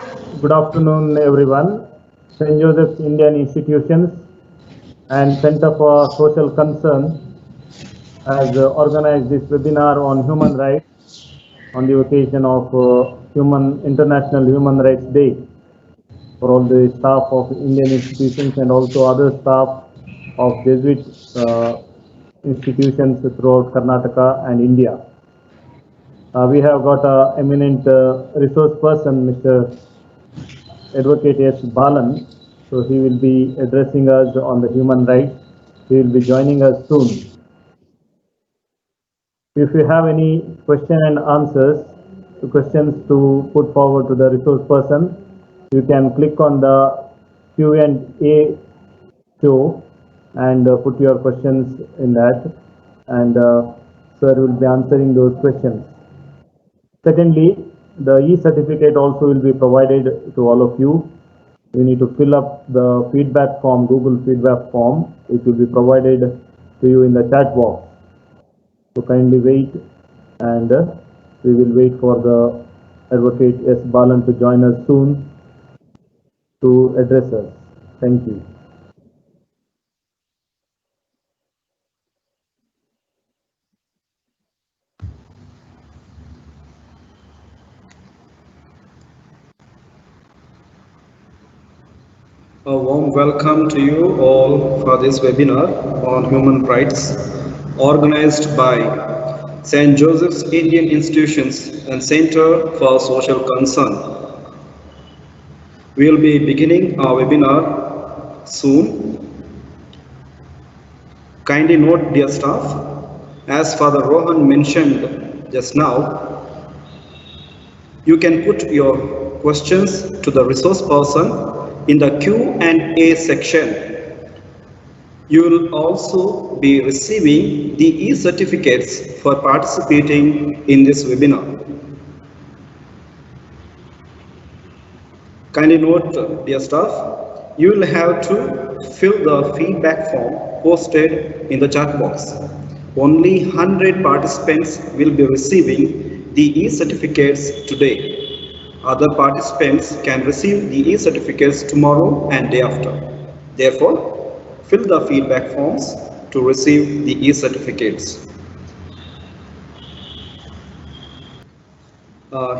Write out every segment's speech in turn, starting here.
Good afternoon, everyone. St. Joseph's Indian Institutions and Center for Social Concern has organized this webinar on human rights on the occasion of Human International Human Rights Day for all the staff of Indian institutions and also other staff of Jesuit institutions throughout Karnataka and India. We have got an eminent resource person, Mr. Advocate S. Balan. So he will be addressing us on the human rights. He will be joining us soon. If you have any question and answers to questions to put forward to the resource person, you can click on the Q&A show and put your questions in that, and sir will be answering those questions. Secondly, the e-certificate also will be provided to all of you. You need to fill up the feedback form, Google feedback form. It will be provided to you in the chat box. So kindly wait, and we will wait for the Advocate S. Balan to join us soon to address us. Thank you. A warm welcome to you all for this webinar on human rights organized by St. Joseph's Indian Institutions and Center for Social Concern. We will be beginning our webinar soon. Kindly note, dear staff, as Father Rohan mentioned just now, you can put your questions to the resource person in the Q&A section. You will also be receiving the e-certificates for participating in this webinar. Kindly note, dear staff, you will have to fill the feedback form posted in the chat box. Only 100 participants will be receiving the e-certificates today. Other participants can receive the e-certificates tomorrow and day after. Therefore, fill the feedback forms to receive the e-certificates.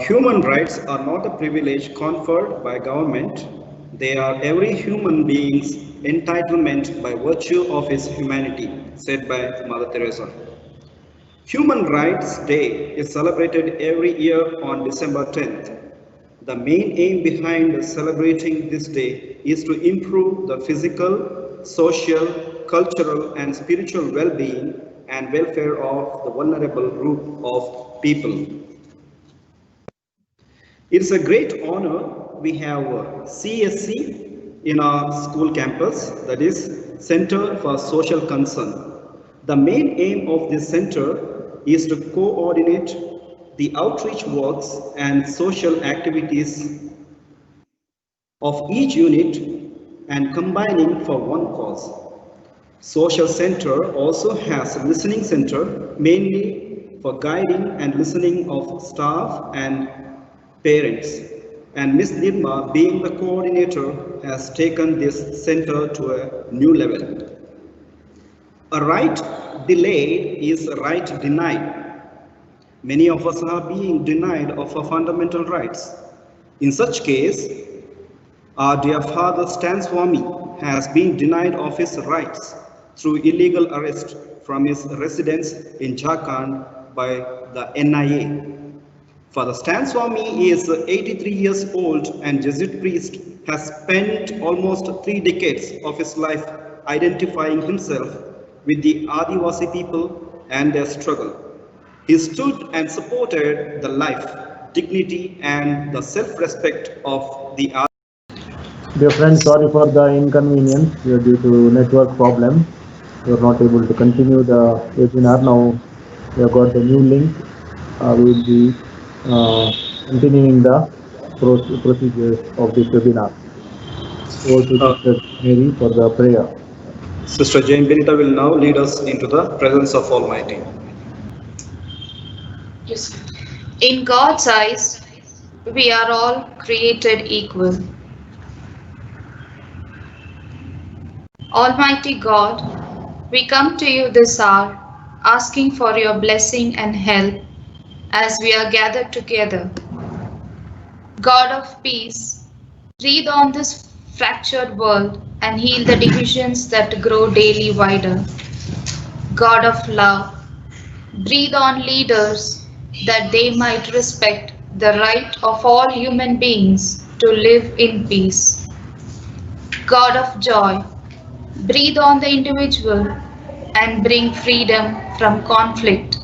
Human rights are not a privilege conferred by government. They are every human being's entitlement by virtue of his humanity, said by Mother Teresa. Human Rights Day is celebrated every year on December 10th. The main aim behind celebrating this day is to improve the physical, social, cultural, and spiritual well-being and welfare of the vulnerable group of people. It's a great honor we have CSC in our school campus, that is Center for Social Concern. The main aim of this center is to coordinate the outreach works and social activities of each unit and combining for one cause. Social Center also has a listening center mainly for guiding and listening of staff and parents. And Ms. Nirma, being the coordinator, has taken this center to a new level. A right delayed is a right denied. Many of us are being denied of our fundamental rights. In such case, our dear father Stan Swami has been denied of his rights through illegal arrest from his residence in Jharkhand by the NIA. Father Stan Swami is 83 years old and Jesuit priest, has spent almost 3 decades of his life identifying himself with the Adivasi people and their struggle. He stood and supported the life, dignity, and the self-respect of the Adivasi. Dear friends, sorry for the inconvenience due to network problem. We are not able to continue the webinar. Now we have got the new link. We will be continuing the procedures of this webinar. Over to Sister Mary for the prayer. Sister Jane Benita will now lead us into the presence of Almighty. In God's eyes, We are all created equal. Almighty God, we come to you this hour asking for your blessing and help as we are gathered together. God of peace, breathe on this fractured world and heal the divisions that grow daily wider. God of love, breathe on leaders that they might respect the right of all human beings to live in peace. God of joy, breathe on the individual and bring freedom from conflict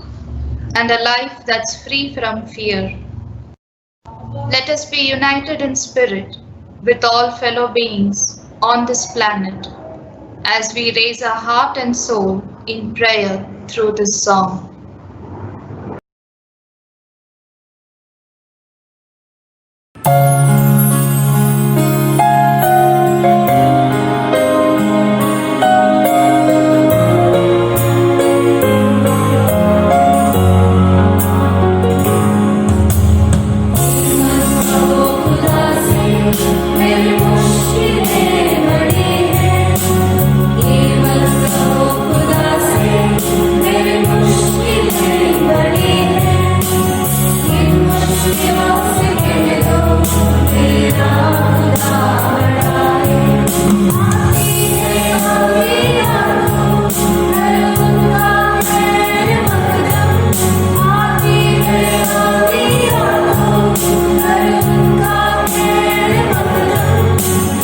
and a life that's free from fear. Let us be united in spirit with all fellow beings on this planet as we raise our heart and soul in prayer through this song. मेरी मुश्किलें बड़ी हैं ये मत कहो खुदा से मेरी मुश्किलें बड़ी हैं इन मुश्किलों से कह दो मेरा खुदा बड़ा है आती है आती यादों हर उनका खैर मकदम आती है आती यादों हर उनका खैर मकदम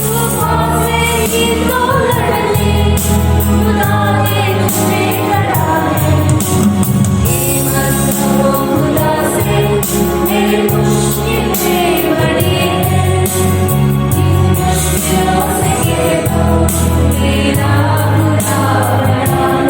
तूफान से ही तो लड़ने खुदा ने तुझे खड़ा है ये मत कहो खुदा से मेरी मुश्किलें बड़ी हैं इन मुश्किलों से कह दो मेरा खुदा बड़ा है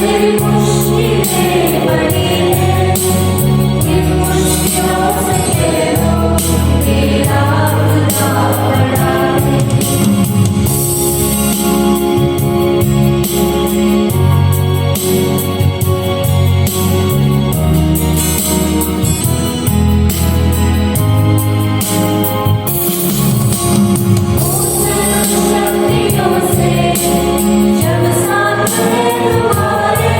मेरी मुश्किलें बड़ी हैं इन मुश्किलों से कह दो मेरा खुदा बड़ा है शक्तियों से जब साथ है तुम्हारे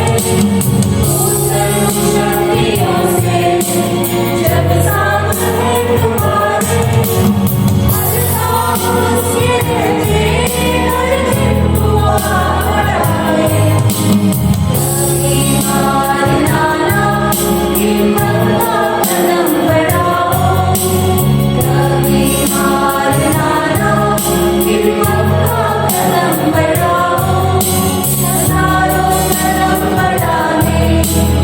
शक्तियों से जब साथ है तुम्हारे हर काम से रहते हर दिन दुआ बढ़ाए कभी हार नाना हिम्मत का कदम बढ़ाओ कभी हार नाना हिम्मत का कदम बढ़ाओ हजारों कदम बढ़ाने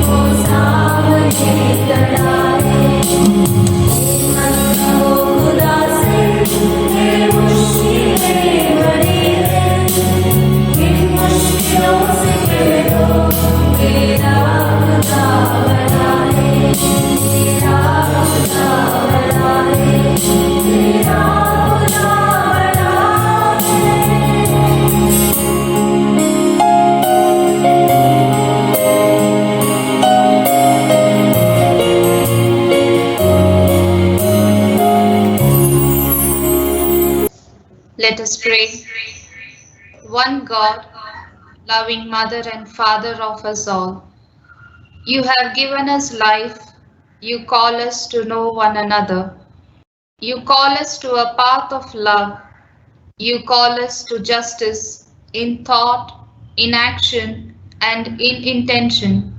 वो सामने खड़ा है हिम्मत कहो खुदा से ये मुश्किलें बड़ी हैं इन मुश्किलों से कह दो मेरा खुदा बड़ा है मेरा खुदा बड़ा है मेरा खुदा बड़ा है Let us pray. One God, loving Mother and Father of us all, you have given us life, you call us to know one another. You call us to a path of love. You call us to justice in thought, in action, and in intention.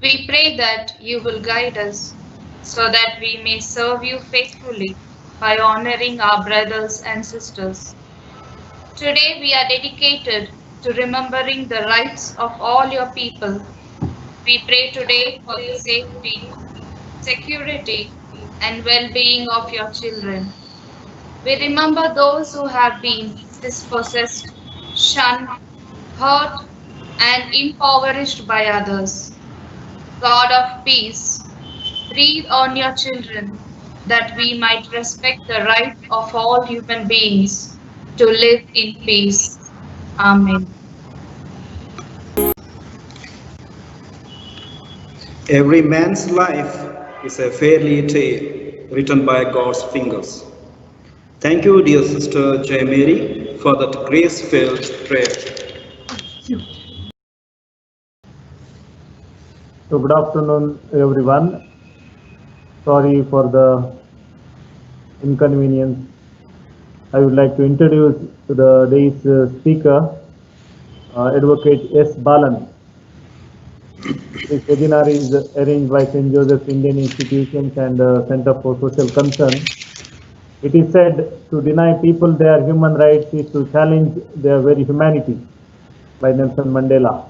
We pray that you will guide us so that we may serve you faithfully by honoring our brothers and sisters. Today we are dedicated to remembering the rights of all your people. We pray today for the safety, security, and well being of your children. We remember those who have been dispossessed, shunned, hurt, and impoverished by others. God of peace, breathe on your children that we might respect the right of all human beings to live in peace. Amen. Every man's life is a fairy tale written by God's fingers. Thank you, dear Sister Jay Mary, for that grace-filled prayer. So good afternoon, everyone. Sorry for the inconvenience. I would like to introduce to the day's speaker, Advocate S. Balan. This webinar is arranged by St. Joseph's Indian Institutions and the Center for Social Concern. It is said to deny people their human rights is to challenge their very humanity, by Nelson Mandela.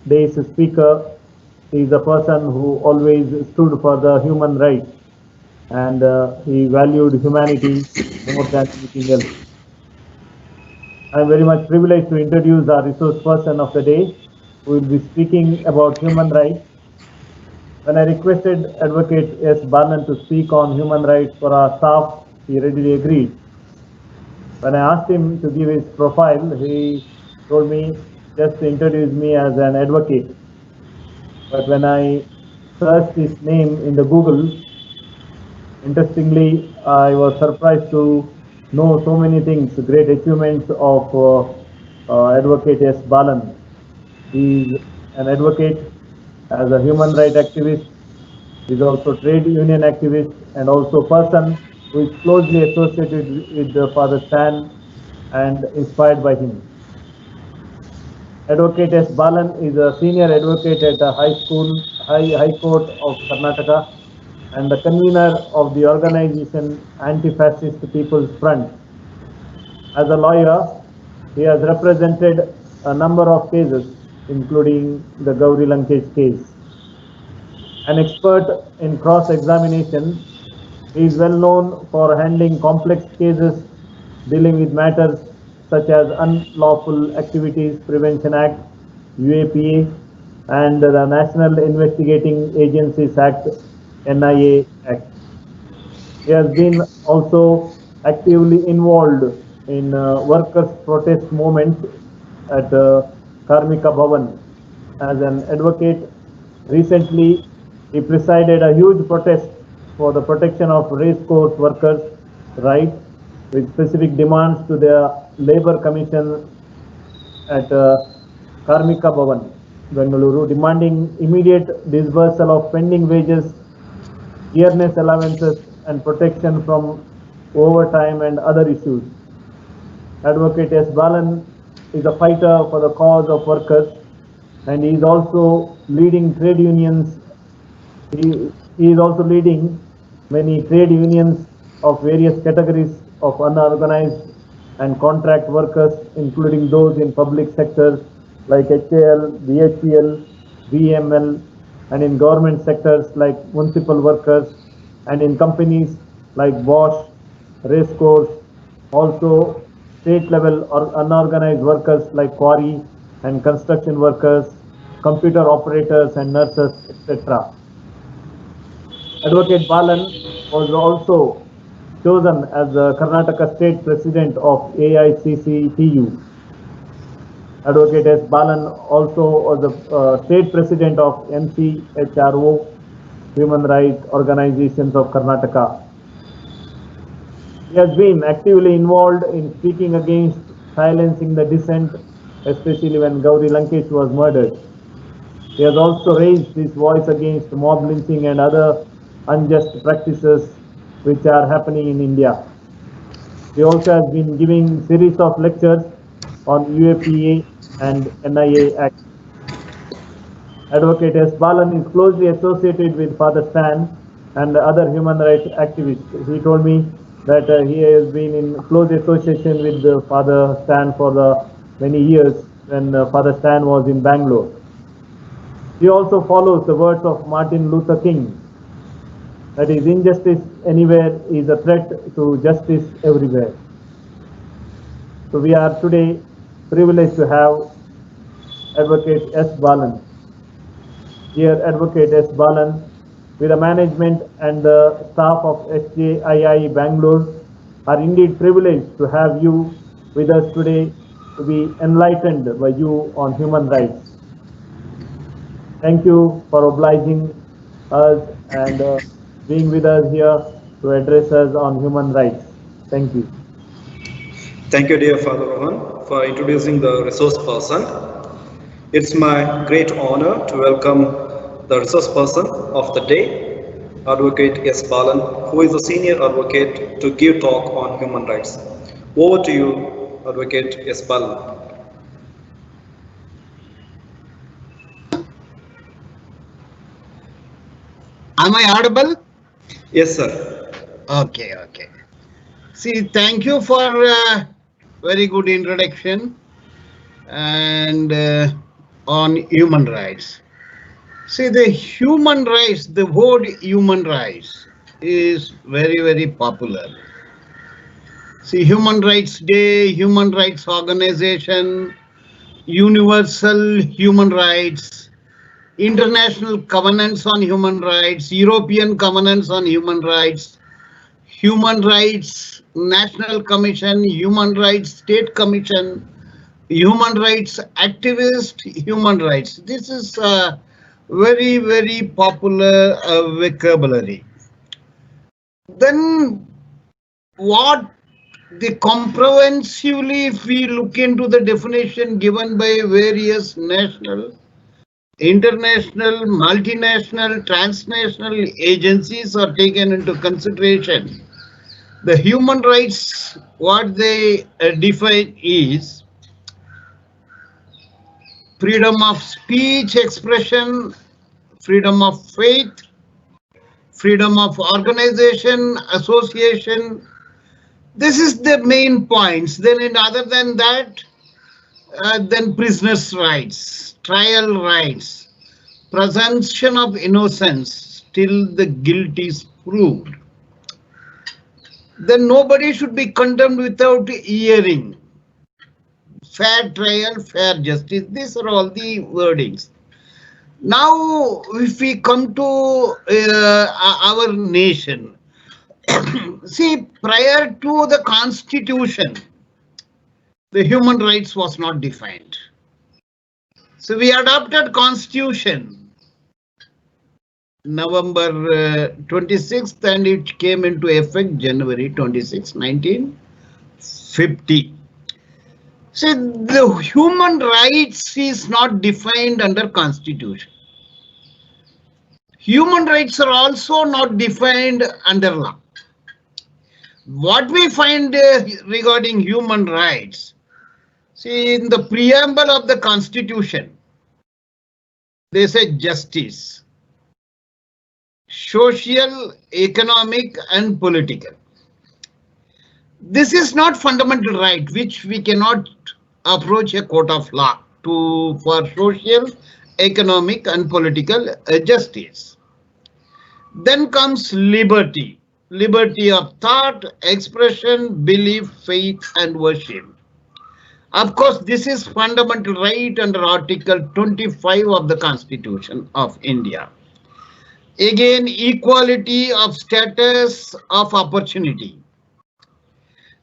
Today's speaker is a person who always stood for the human rights, and he valued humanity more than anything else. I am very much privileged to introduce our resource person of the day, who will be speaking about human rights. When I requested Advocate S. Balan to speak on human rights for our staff, he readily agreed. When I asked him to give his profile, he told me just to introduce me as an advocate. But when I searched his name in the Google, interestingly, I was surprised to know so many things, great achievements of Advocate S. Balan. He is an advocate, as a human rights activist. He is also trade union activist and also person who is closely associated with Father Stan and inspired by him. Advocate S. Balan is a senior advocate at the High Court of Karnataka and the convener of the organization Anti-Fascist People's Front. As a lawyer, he has represented a number of cases, including the Gauri Lankesh case. An expert in cross-examination, he is well known for handling complex cases dealing with matters such as Unlawful Activities Prevention Act, UAPA, and the National Investigating Agencies Act, NIA Act. He has been also actively involved in workers' protest movements at Karmika Bhavan. As an advocate, recently he presided a huge protest for the protection of race course workers' rights with specific demands to the Labour Commission at Karmika Bhavan, Bengaluru, demanding immediate disbursal of pending wages, yearness allowances, and protection from overtime and other issues. Advocate S. Balan is a fighter for the cause of workers, and he is also leading trade unions. He is also leading many trade unions of various categories of unorganized and contract workers, including those in public sectors like HAL, BHPL, VML, and in government sectors like municipal workers, and in companies like Bosch, Racecourse, also state level or unorganized workers like quarry and construction workers, computer operators and nurses, etc. Advocate Balan was also chosen as the Karnataka State President of AICCTU. Advocate S. Balan also was the State President of MCHRO, Human Rights Organizations of Karnataka. He has been actively involved in speaking against silencing the dissent, especially when Gauri Lankesh was murdered. He has also raised his voice against mob lynching and other unjust practices which are happening in India. He also has been giving series of lectures on UAPA and NIA Act. Advocate S. Balan is closely associated with Father Stan and other human rights activists. He told me that he has been in close association with Father Stan for the many years when Father Stan was in Bangalore. He also follows the words of Martin Luther King, that is, injustice anywhere is a threat to justice everywhere. So we are today privileged to have Advocate S. Balan. Dear Advocate S. Balan, with the management and the staff of SJII Bangalore, are indeed privileged to have you with us today to be enlightened by you on human rights. Thank you for obliging us and being with us here to address us on human rights. Thank you. Thank you, dear Father Rohan, for introducing the resource person. It's my great honor to welcome the resource person of the day, Advocate S. Balan, who is a senior advocate to give talk on human rights. Over to you, Advocate S. Balan. Am I audible? Yes, sir. Okay. See, thank you for very good introduction and on human rights. See, the human rights, the word human rights is very popular. See, Human Rights Day, Human Rights Organization, Universal Human Rights, International Covenants on Human Rights, European Covenants on Human Rights, Human Rights National Commission, Human Rights State Commission, Human Rights Activist, Human Rights. This is a very popular vocabulary. Then what the comprehensively, if we look into the definition given by various national, international, multinational, transnational agencies are taken into consideration. The human rights, what they define is freedom of speech, expression, freedom of faith, freedom of organization, association. This is the main points. Then, other than that, then prisoners' rights, trial rights, presumption of innocence till the guilt is proved. Then nobody should be condemned without hearing. Fair trial, fair justice. These are all the wordings. Now, if we come to our nation, see, prior to the Constitution, the human rights was not defined. So we adopted Constitution November 26th and it came into effect January 26, 1950. So the human rights is not defined under Constitution. Human rights are also not defined under law. What we find regarding human rights, see, in the preamble of the Constitution, they say justice, social, economic and political. This is not fundamental right which we cannot approach a court of law for social, economic and political justice. Then comes liberty. Liberty of thought, expression, belief, faith and worship. Of course, this is fundamental right under Article 25 of the Constitution of India. Again, equality of status of opportunity.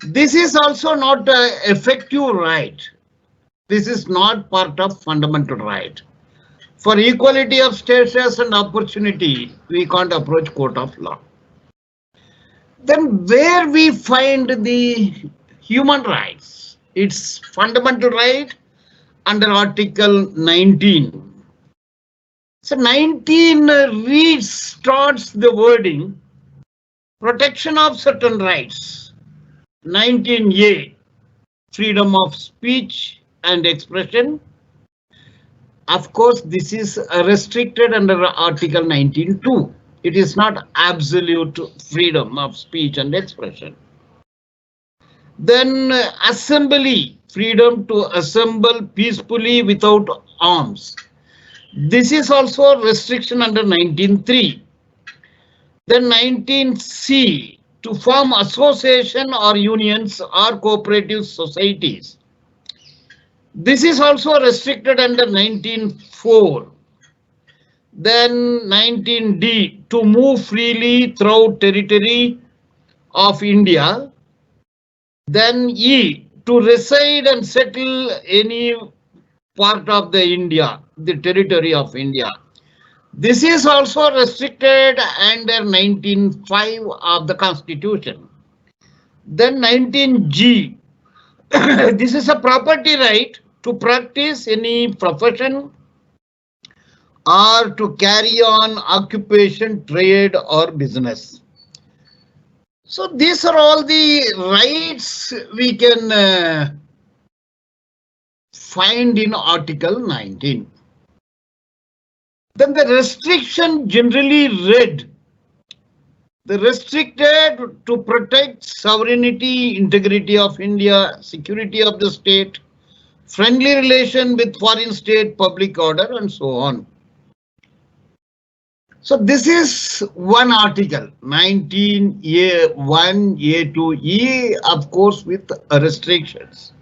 This is also not an effective right. This is not part of fundamental right. For equality of status and opportunity, we can't approach court of law. Then where we find the human rights? It's fundamental right under Article 19. So 19 reads starts the wording protection of certain rights. 19A, freedom of speech and expression. Of course, this is restricted under Article 19(2). It is not absolute freedom of speech and expression. Then assembly, freedom to assemble peacefully without arms. This is also a restriction under 19(3). Then 19C, to form association or unions or cooperative societies. This is also restricted under 19(4). Then 19D, to move freely throughout territory of India. Then E, to reside and settle any part of the India, the territory of India. This is also restricted under 19(5) of the Constitution. Then 19G, this is a property right to practice any profession or to carry on occupation, trade or business. So these are all the rights we can find in Article 19. Then the restriction generally read, the restricted to protect sovereignty, integrity of India, security of the state, friendly relation with foreign state, public order and so on. So this is one article, 19A1, A2E, of course with restrictions.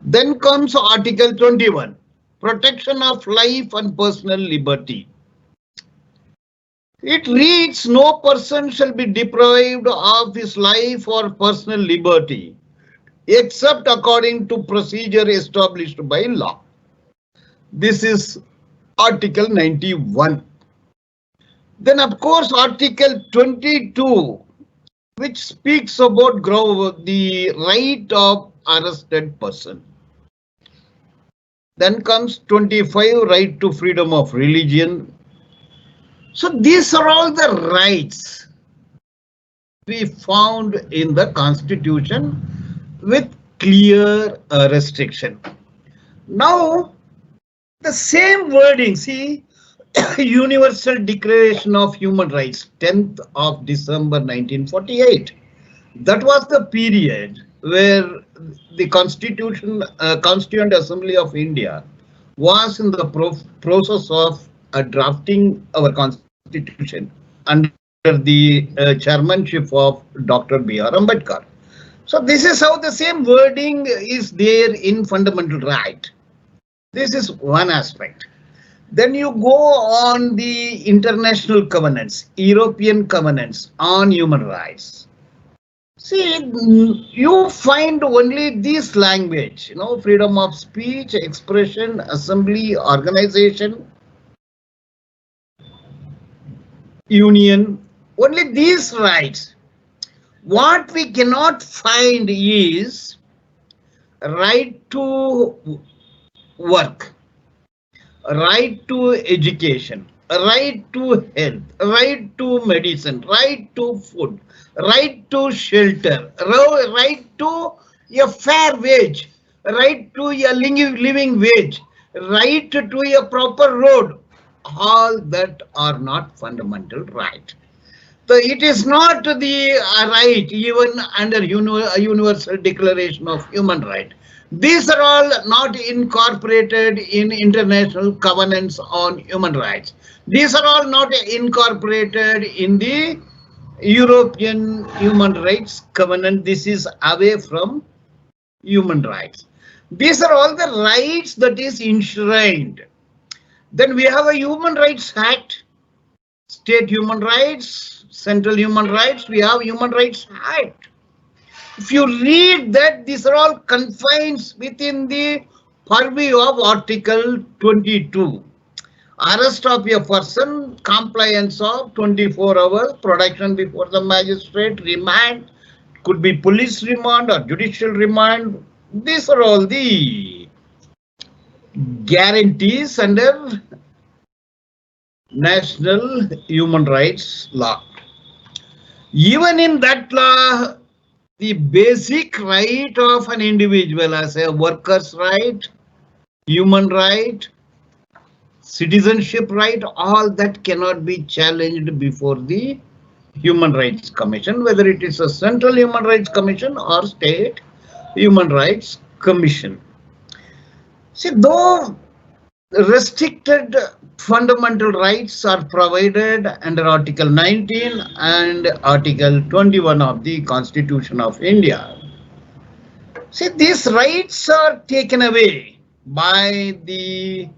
Then comes Article 21, protection of life and personal liberty. It reads, no person shall be deprived of his life or personal liberty, except according to procedure established by law. This is Article 91. Then of course Article 22, which speaks about the right of arrested person. Then comes 25, right to freedom of religion. So these are all the rights we found in the Constitution with clear restriction. Now the same wording, see, Universal Declaration of Human Rights, 10th of December 1948. That was the period where the Constituent Assembly of India was in the process of drafting our Constitution under the chairmanship of Dr. B.R. Ambedkar. So this is how the same wording is there in fundamental right. This is one aspect. Then you go on the international covenants, European covenants on human rights. See, you find only this language, freedom of speech, expression, assembly, organization, union, only these rights. What we cannot find is right to work, right to education, right to health, right to medicine, right to food, right to shelter, right to a fair wage, right to a living wage, right to a proper road. All that are not fundamental right. So it is not the right even under Universal Declaration of Human Rights. These are all not incorporated in international covenants on human rights. These are all not incorporated in the European Human Rights Covenant. This is away from human rights. These are all the rights that is enshrined. Then we have a Human Rights Act, state human rights, central human rights, we have Human Rights Act. If you read that, these are all confined within the purview of Article 22. Arrest of a person, compliance of 24 hours, production before the magistrate, remand, could be police remand or judicial remand. These are all the guarantees under National Human Rights Law. Even in that law, the basic right of an individual as a worker's right, human right, citizenship right, all that cannot be challenged before the Human Rights Commission, whether it is a Central Human Rights Commission or State Human Rights Commission. See, though restricted fundamental rights are provided under Article 19 and Article 21 of the Constitution of India. See, these rights are taken away by the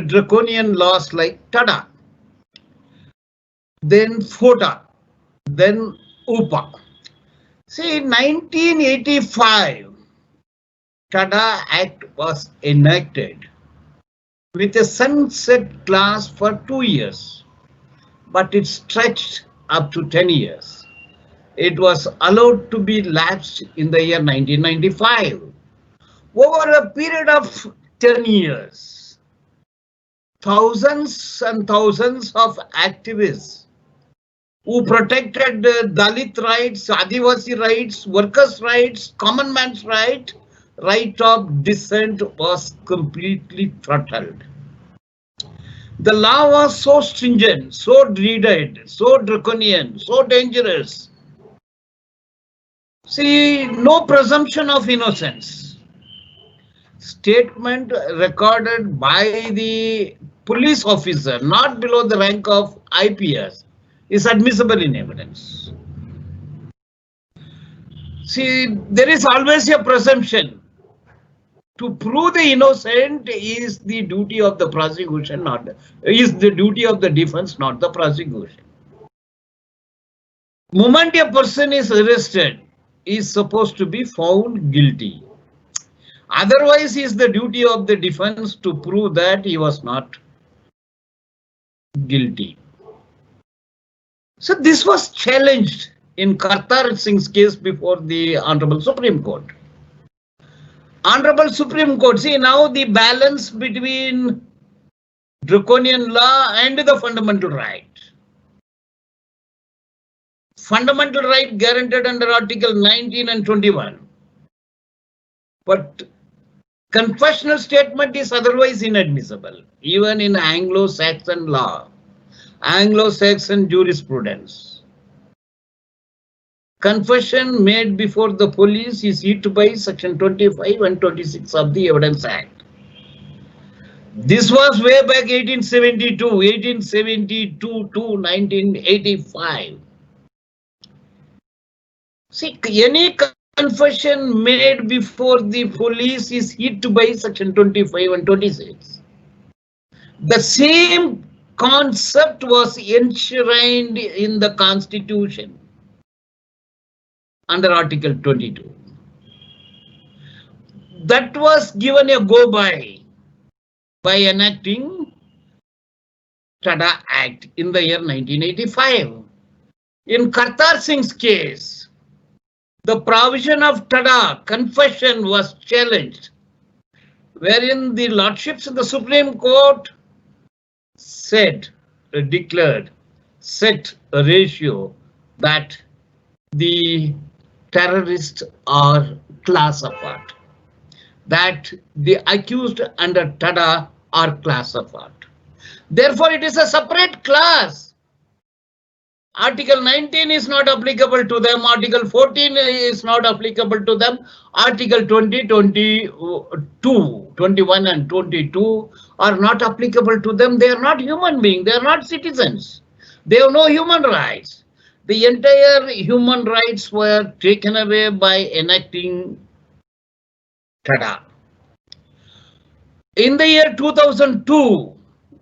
draconian laws like TADA, then FOTA, then UPA. See, in 1985, TADA Act was enacted with a sunset clause for 2 years, but it stretched up to 10 years. It was allowed to be lapsed in the year 1995. Over a period of 10 years, thousands and thousands of activists who protected Dalit rights, Adivasi rights, workers' rights, common man's right of dissent was completely throttled. The law was so stringent, so dreaded, so draconian, so dangerous. See, no presumption of innocence. Statement recorded by the police officer, not below the rank of IPS, is admissible in evidence. See, there is always a presumption. To prove the innocent is the duty of the prosecution, is the duty of the defense, not the prosecution. Moment a person is arrested, is supposed to be found guilty. Otherwise, it is the duty of the defense to prove that he was not guilty. So this was challenged in Kartar Singh's case before the Honorable Supreme Court. Honorable Supreme Court, see now the balance between draconian law and the fundamental right. Fundamental right guaranteed under Article 19 and 21. But confessional statement is otherwise inadmissible, even in Anglo-Saxon law, Anglo-Saxon jurisprudence. Confession made before the police is hit by Section 25 and 26 of the Evidence Act. This was way back 1872 to 1985. See, any confession made before the police is hit by Section 25 and 26. The same concept was enshrined in the Constitution under Article 22. That was given a go by enacting TADA Act in the year 1985. In Kartar Singh's case, the provision of TADA confession was challenged, wherein the lordships of the Supreme Court declared, set a ratio that the terrorists are class apart, that the accused under TADA are class apart. Therefore, it is a separate class. Article 19 is not applicable to them. Article 14 is not applicable to them. Article 20, 22, 21 and 22 are not applicable to them. They are not human beings. They are not citizens. They have no human rights. The entire human rights were taken away by enacting TADA. In the year 2002,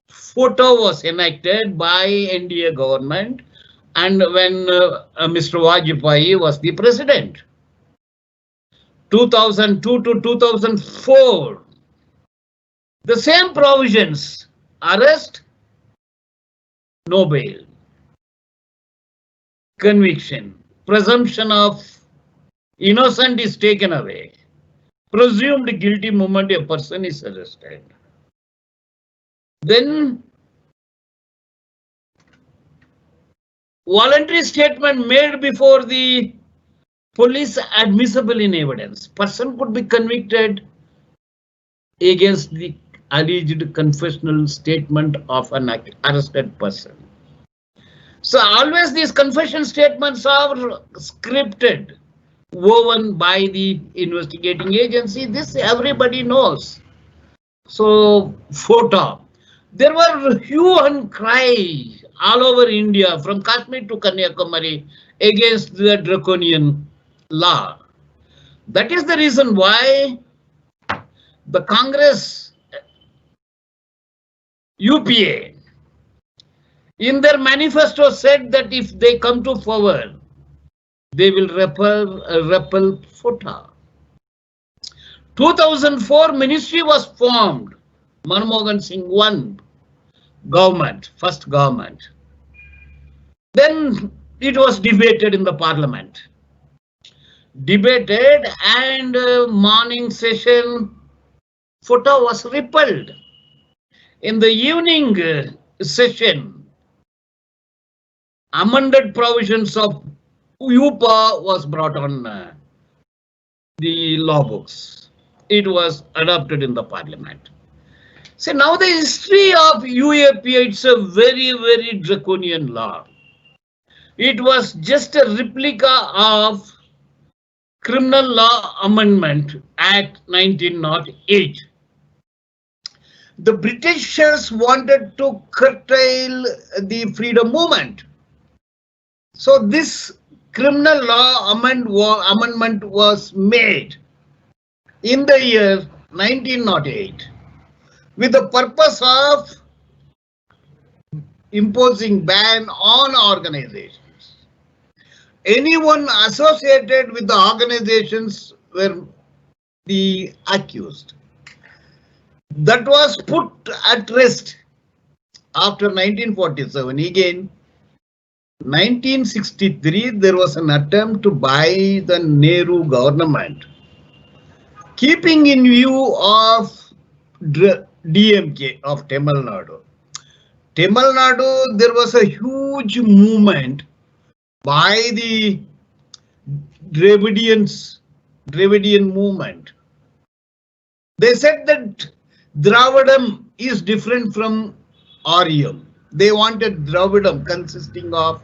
FOTA was enacted by NDA government, and when Mr. Vajpayee was the president. 2002 to 2004, the same provisions: arrest, no bail, conviction, presumption of innocent is taken away, presumed guilty moment a person is arrested. Then voluntary statement made before the police admissible in evidence. Person could be convicted against the alleged confessional statement of an arrested person. So always these confession statements are scripted, woven by the investigating agency. This everybody knows. So photo. There were hue and cry all over India from Kashmir to Kanyakumari against the draconian law. That is the reason why the Congress UPA in their manifesto said that if they come to power, they will repel FOTA. 2004 ministry was formed. Manmohan Singh won government, first government. Then it was debated in the parliament. Debated and morning session, FOTA was repelled. In the evening session, amended provisions of UPA was brought on the law books. It was adopted in the parliament. See, now the history of UAP, it's a very, very draconian law. It was just a replica of Criminal Law Amendment Act 1908. The Britishers wanted to curtail the freedom movement. So this criminal law amendment was made in the year 1908 with the purpose of imposing ban on organizations. Anyone associated with the organizations were the accused. That was put at rest after 1947. Again, 1963, there was an attempt to buy the Nehru government, keeping in view of DMK of Tamil Nadu. Tamil Nadu, there was a huge movement by the Dravidian movement. They said that Dravidam is different from Aryam. They wanted Dravidam consisting of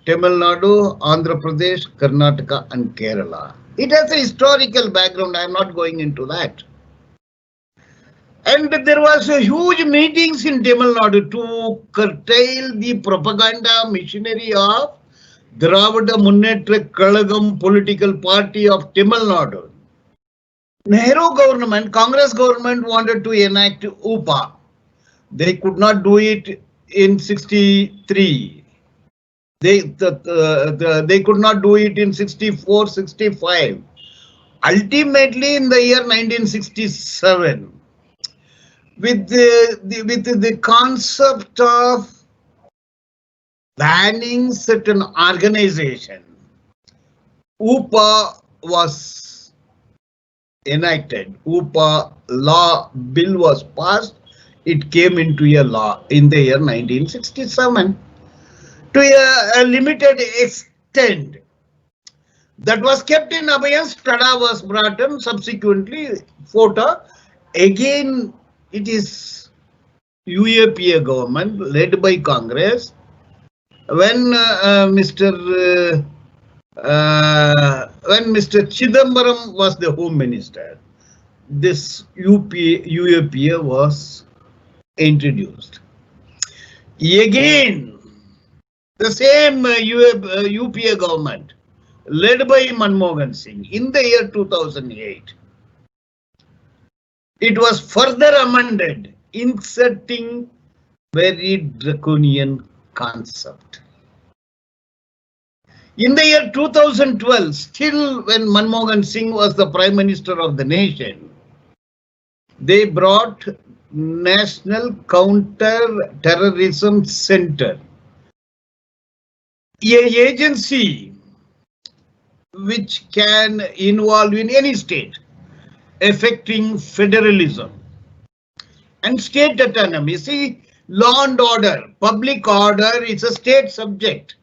Tamil Nadu, Andhra Pradesh, Karnataka and Kerala. It has a historical background. I am not going into that. And there was a huge meetings in Tamil Nadu to curtail the propaganda machinery of Dravida Munnetra Kalagam political party of Tamil Nadu. Nehru government, Congress government wanted to enact UPA. They could not do it in 63. They could not do it in 64, 65. Ultimately, in the year 1967, with the concept of banning certain organization, UPA was enacted. UPA law bill was passed. It came into a law in the year 1967 to a limited extent. That was kept in abeyance. Tada was brought in subsequently. FOTA again. It is UAPA government led by Congress. When Mr. Chidambaram was the Home Minister, this UAPA was introduced. Again, the same UPA government led by Manmohan Singh in the year 2008. It was further amended, inserting very draconian concept. In the year 2012, still when Manmohan Singh was the Prime Minister of the nation, they brought National Counter-Terrorism Center, an agency which can involve in any state, affecting federalism and state autonomy. See, law and order, public order is a state subject.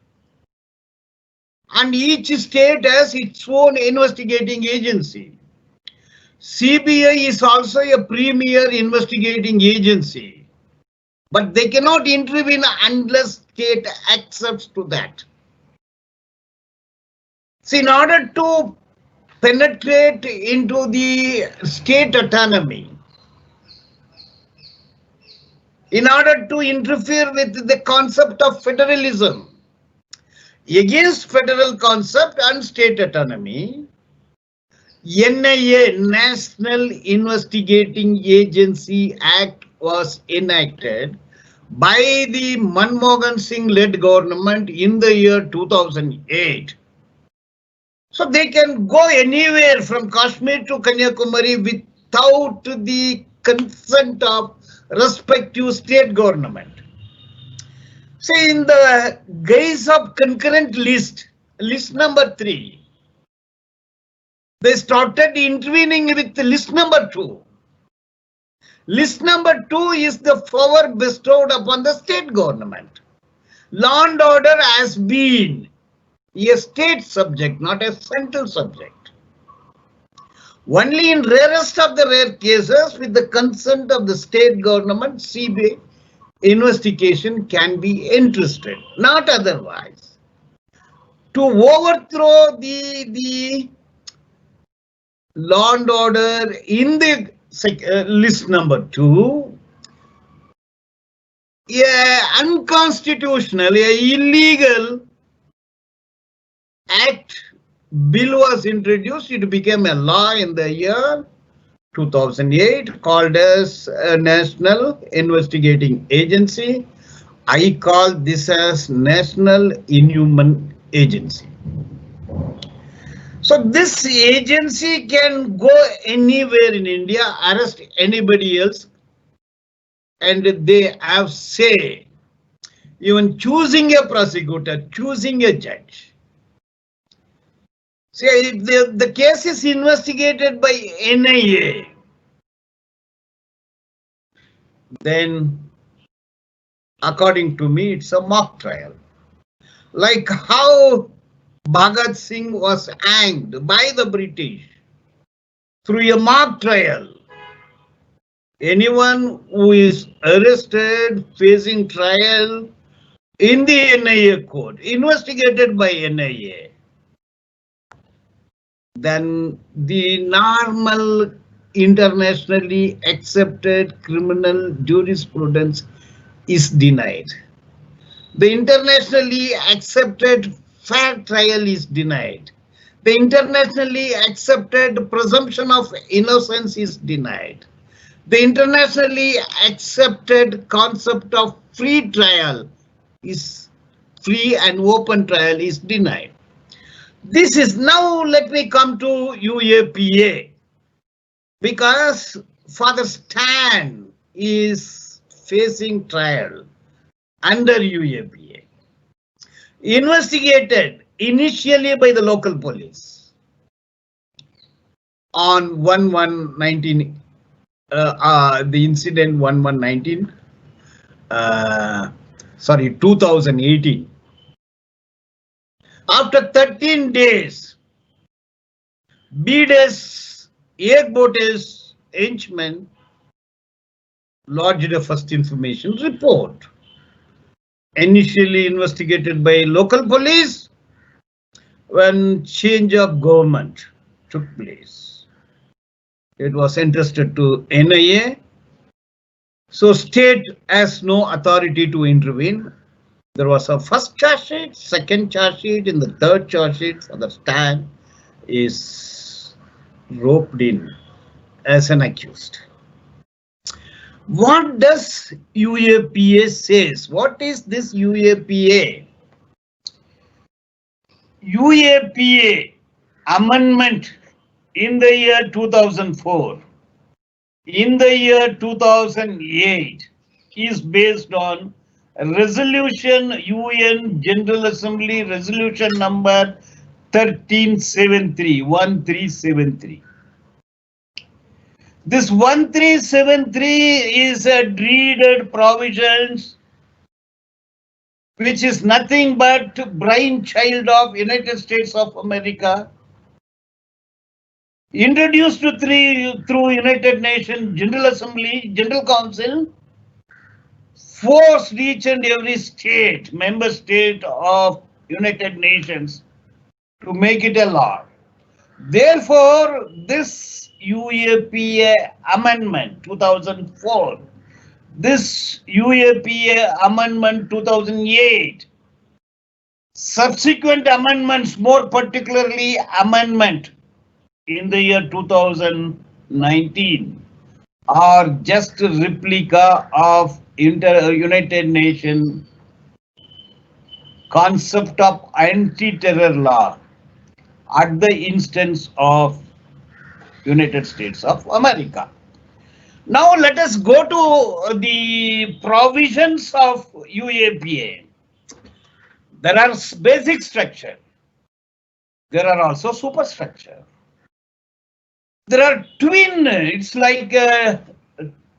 and each state has its own investigating agency. CBI is also a premier investigating agency, but they cannot intervene unless state accepts to that. So in order to penetrate into the state autonomy, in order to interfere with the concept of federalism, against federal concept and state autonomy, NIA, National Investigating Agency Act, was enacted by the Manmohan Singh led government in the year 2008. So they can go anywhere from Kashmir to Kanyakumari without the consent of respective state government. So in the guise of concurrent list number 3, they started intervening with list number 2. List number 2 is the power bestowed upon the state government. Law and order has been a state subject, not a central subject. Only in rarest of the rare cases, with the consent of the state government, CBI investigation can be entrusted, not otherwise. To overthrow the law and order in the list number 2, unconstitutional, illegal act bill was introduced. It became a law in the year 2008, called as a National Investigating Agency. I call this as National Inhuman Agency. So this agency can go anywhere in India, arrest anybody else, and they have say, even choosing a prosecutor, choosing a judge. See, if the case is investigated by NIA, then according to me, it's a mock trial. Like how Bhagat Singh was hanged by the British through a mock trial. Anyone who is arrested, facing trial in the NIA court, investigated by NIA, then the normal internationally accepted criminal jurisprudence is denied. The internationally accepted fair trial is denied. The internationally accepted presumption of innocence is denied. The internationally accepted concept of free trial is free and open trial is denied. This is now, let me come to UAPA, because Father Stan is facing trial under UAPA, investigated initially by the local police on 1/1/19, the incident 1/1/19, 2018. After 13 days, BDS Airbotes henchman lodged a first information report. Initially investigated by local police when change of government took place. It was entrusted to NIA. So state has no authority to intervene. There was a first charge sheet, second charge sheet, and the third charge sheet for the Stan is roped in as an accused. What does UAPA says? What is this UAPA? UAPA amendment in the year 2004, in the year 2008 is based on resolution UN General Assembly resolution number 1373. This 1373 is a dreaded provisions which is nothing but brainchild of United States of America, introduced through United Nations General Assembly, General Council, forced each and every state, member state of United Nations to make it a law. Therefore, this UAPA Amendment 2004, this UAPA Amendment 2008, subsequent amendments, more particularly amendment in the year 2019, are just a replica of United Nations concept of anti-terror law at the instance of United States of America. Now let us go to the provisions of UAPA. There are basic structure. There are also superstructure. There are twin, it's like a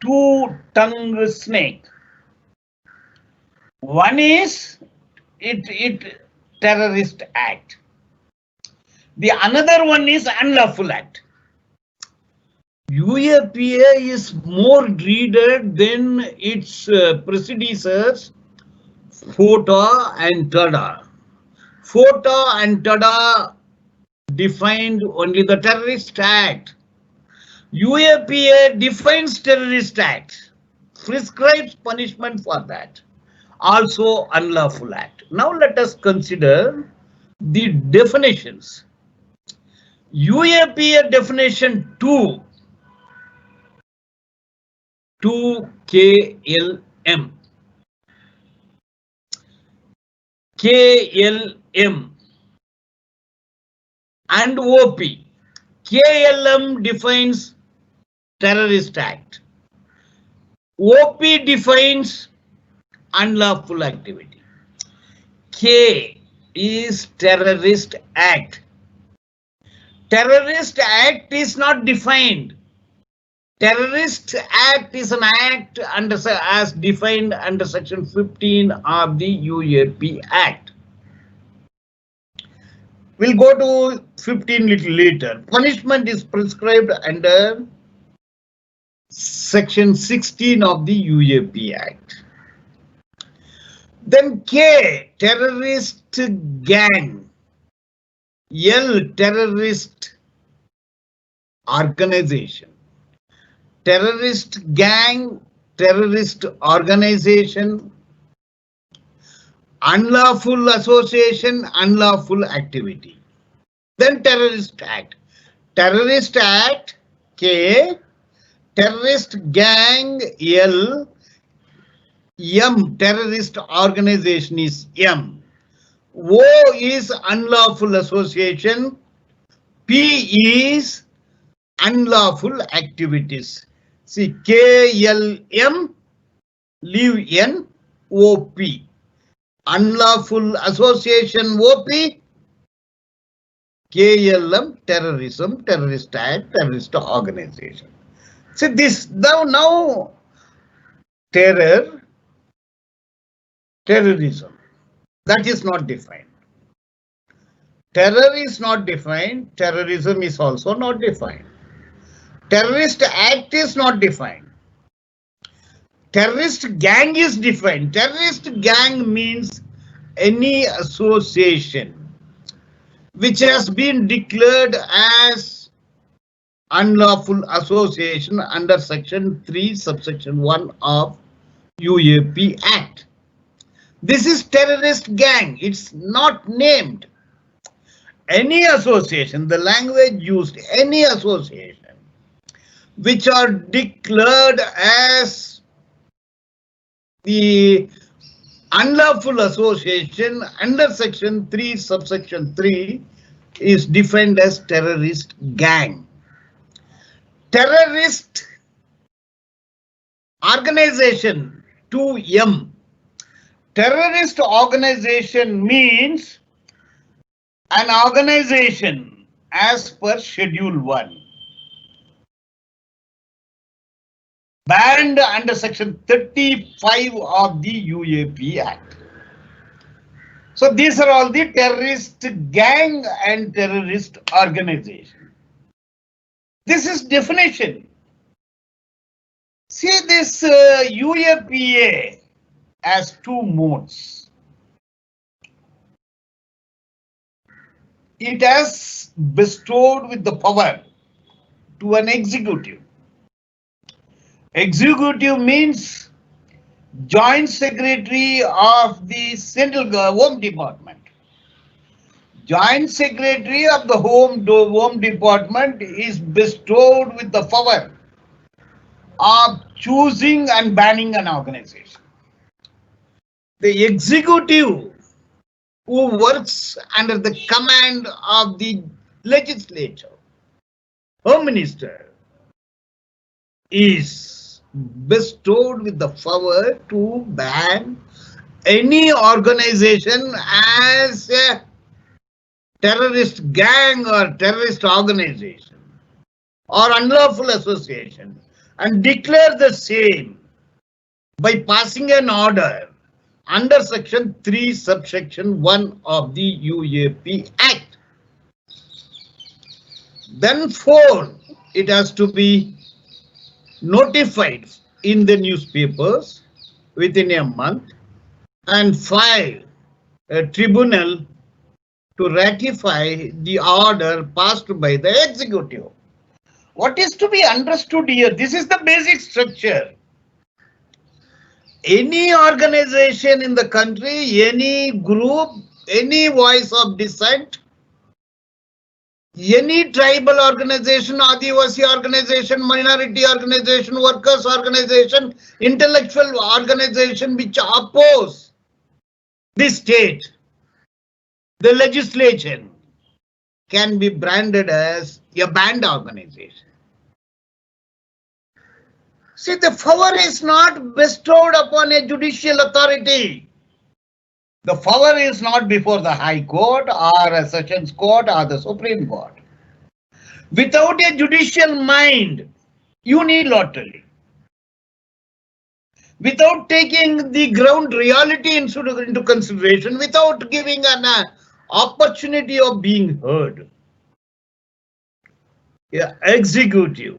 two-tongued snake. One is it terrorist act. The another one is unlawful act. UAPA is more dreaded than its predecessors, FOTA and TADA. FOTA and TADA defined only the terrorist act. UAPA defines terrorist act, prescribes punishment for that, also unlawful act. Now let us consider the definitions. UAPA definition 2 KLM. KLM and OP. KLM defines terrorist act. OP defines unlawful activity. K is terrorist act. Terrorist act is not defined. Terrorist act is an act as defined under section 15 of the UAP Act. We'll go to 15 little later. Punishment is prescribed under section 16 of the UAP Act. Then K, terrorist gang. L, terrorist organization. Terrorist gang, terrorist organization, unlawful association, unlawful activity. Then terrorist act. Terrorist act, K, terrorist gang, L, M, terrorist organization is M. O is unlawful association, P is unlawful activities. See, KLM, leave N, OP. Unlawful association, OP. KLM, terrorism, terrorist act, terrorist organization. See this, now terror, terrorism, that is not defined. Terror is not defined, terrorism is also not defined. Terrorist act is not defined. Terrorist gang is defined. Terrorist gang means any association which has been declared as unlawful association under section 3 subsection 1 of UAP Act. This is terrorist gang. It's not named. Any association, the language used, any association which are declared as the unlawful association under section 3 subsection 3 is defined as terrorist gang. Terrorist organization, 2M. Terrorist organization means an organization as per schedule 1. Banned under section 35 of the UAP Act. So these are all the terrorist gang and terrorist organization. This is definition. See this UAPA has two modes. It has bestowed with the power to an executive. Executive means Joint Secretary of the Central Home Department. Joint Secretary of the Home Department is bestowed with the power of choosing and banning an organization. The executive who works under the command of the legislature, Home Minister, is bestowed with the power to ban any organization as a terrorist gang or terrorist organization or unlawful association and declare the same by passing an order under section 3 subsection 1 of the UAP Act. Then 4, it has to be notified in the newspapers within a month, and 5, a tribunal to ratify the order passed by the executive. What is to be understood here? This is the basic structure. Any organization in the country, any group, any voice of dissent, any tribal organization, Adivasi organization, minority organization, workers organization, intellectual organization which oppose the state, the legislation, can be branded as a banned organization. See, the power is not bestowed upon a judicial authority. The power is not before the High Court or a Sessions Court or the Supreme Court. Without a judicial mind, unilaterally, without taking the ground reality into consideration, without giving an opportunity of being heard, executive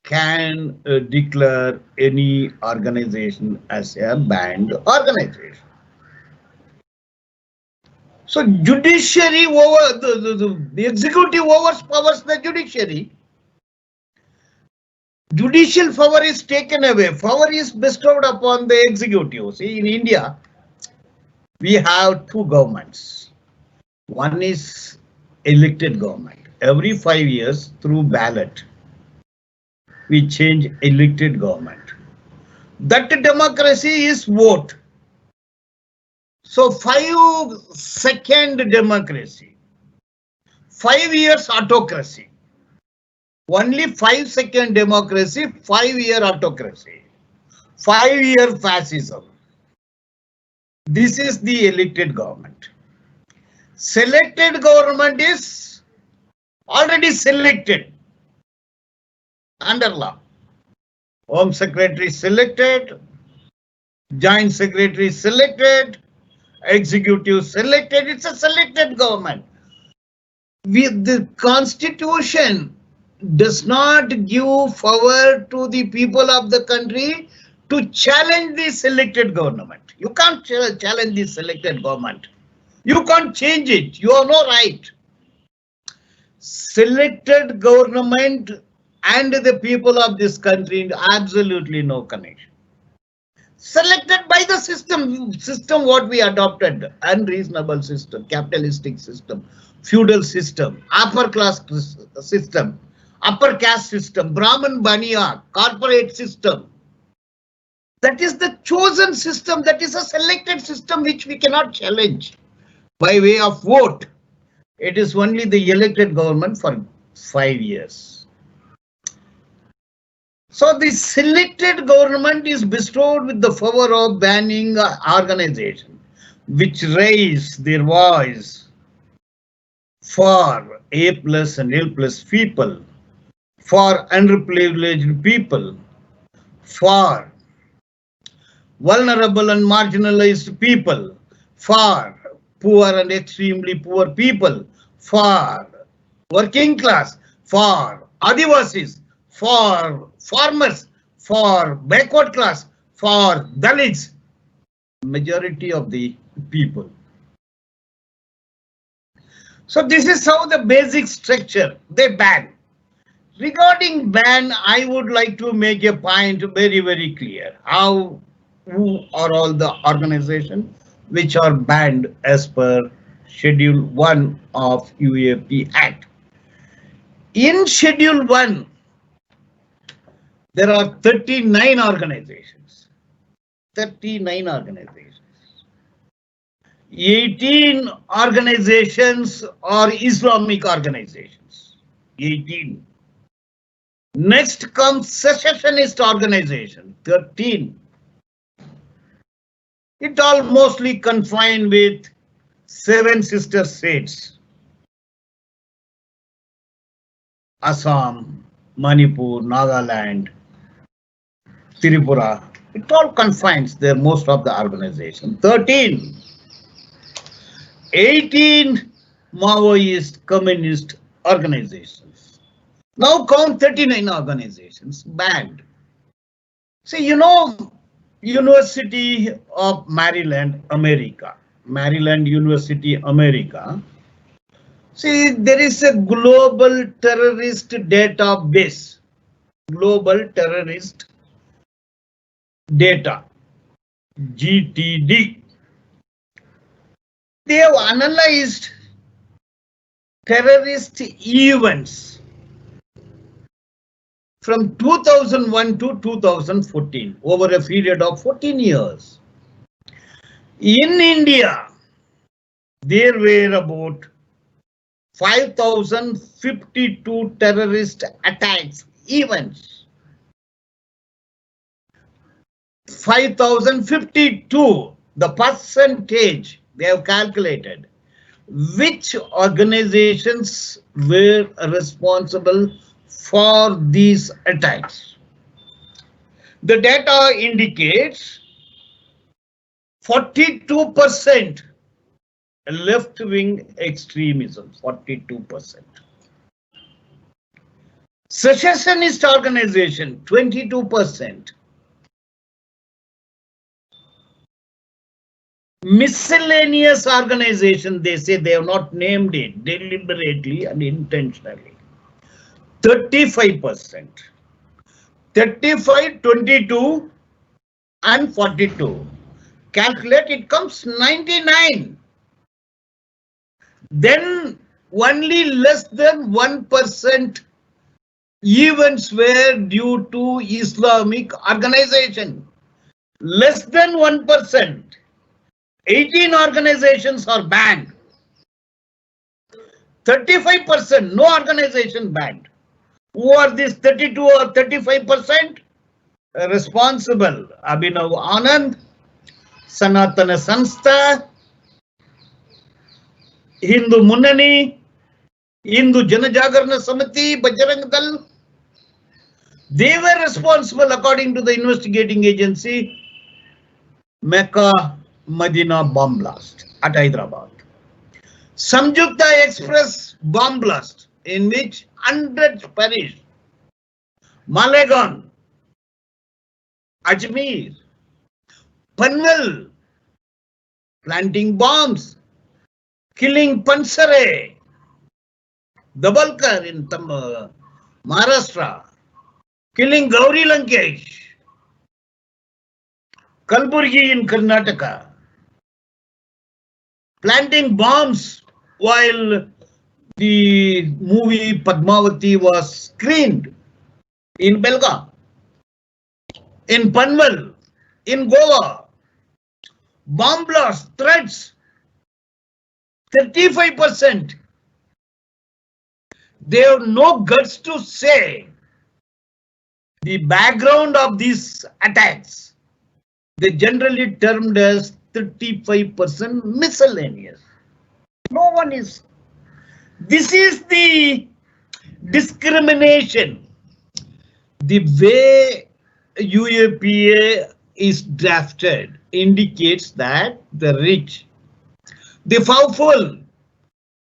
can declare any organization as a banned organization. So judiciary over the executive overpowers the judiciary. Judicial power is taken away. Power is bestowed upon the executive. See, in India, we have two governments. One is elected government. Every 5 years through ballot, we change elected government. That democracy is vote. So 5-second democracy, 5 years autocracy, only 5-second democracy, 5-year autocracy, 5-year fascism. This is the elected government. Selected government is already selected under law. Home Secretary selected, Joint Secretary selected, Executive selected. It's a selected government. The Constitution does not give power to the people of the country to challenge the selected government. You can't challenge the selected government. You can't change it. You have no right. Selected government and the people of this country, absolutely no connection. Selected by the system what we adopted, unreasonable system, capitalistic system, feudal system, upper class system, upper caste system, Brahman Baniya, corporate system. That is the chosen system. That is a selected system which we cannot challenge by way of vote. It is only the elected government for 5 years. So the selected government is bestowed with the power of banning organization which raise their voice for A+ and L+ people, for underprivileged people, for vulnerable and marginalized people, for poor and extremely poor people, for working class, for Adivasis, for farmers, for backward class, for Dalits, majority of the people. So this is how the basic structure they ban. Regarding ban, I would like to make a point very, very clear. Who are all the organizations which are banned as per Schedule 1 of UAP Act? In Schedule 1, there are 39 organizations. 39 organizations. 18 organizations are Islamic organizations. 18. Next comes secessionist organization, 13. It all mostly confined with 7 sister states: Assam, Manipur, Nagaland, Tripura. It all confines there, most of the organization. 13. 18 Maoist communist organizations. Now count 39 organizations banned. See, University of Maryland, America. Maryland University, America. See, there is a global terrorist database. Global terrorist data. GTD. They have analyzed terrorist events from 2001 to 2014, over a period of 14 years. In India, there were about 5,052 terrorist attacks, events. 5,052, the percentage they have calculated. Which organizations were responsible for these attacks? The data indicates 42% left-wing extremism, 42%. Secessionist organization, 22%. Miscellaneous organization, they say they have not named it deliberately and intentionally. 35%. 35, 22 and 42. Calculate, it comes 99. Then only less than 1% events were due to Islamic organization. Less than 1%. 18 organizations are banned. 35%, no organization banned. Who are these 32 or 35%? Responsible: Abhinav Anand, Sanatana Sanstha, Hindu Munnani, Hindu Janajagarana Samiti, Bajrang Dal. They were responsible, according to the investigating agency, Mecca Medina bomb blast at Hyderabad. Samyukta Express bomb blast, in which hundreds perished. Malegaon, Ajmer, Panvel, planting bombs, killing Pansare, Dabalkar in Maharashtra, killing Gauri Lankesh, Kalburgi in Karnataka, planting bombs while the movie Padmavati was screened in Belgaum, in Panvel, in Goa. Bomb blasts, threats, 35%. They have no guts to say the background of these attacks. They generally termed as 35% miscellaneous. No one is. This is the discrimination. The way UAPA is drafted indicates that the rich, the powerful,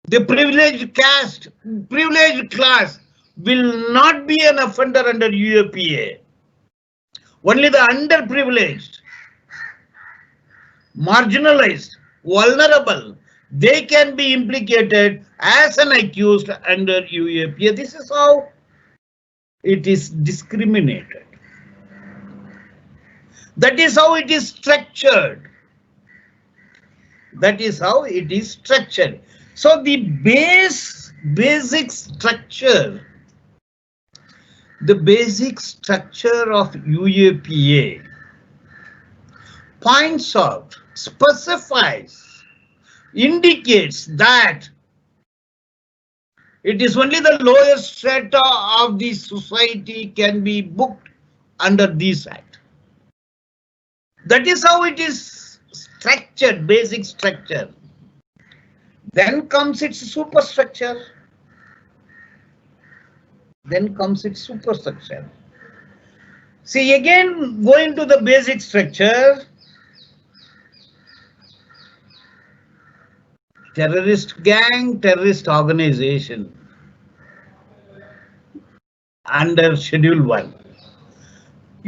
the privileged caste, privileged class will not be an offender under UAPA. Only the underprivileged, marginalized, vulnerable, they can be implicated as an accused under UAPA. This is how it is discriminated. That is how it is structured. That is how it is structured. So the basic structure of UAPA points out, specifies, indicates that it is only the lowest strata of the society can be booked under this act. That is how it is structured, basic structure. Then comes its superstructure. See, again, going to the basic structure, terrorist gang, terrorist organization under Schedule 1.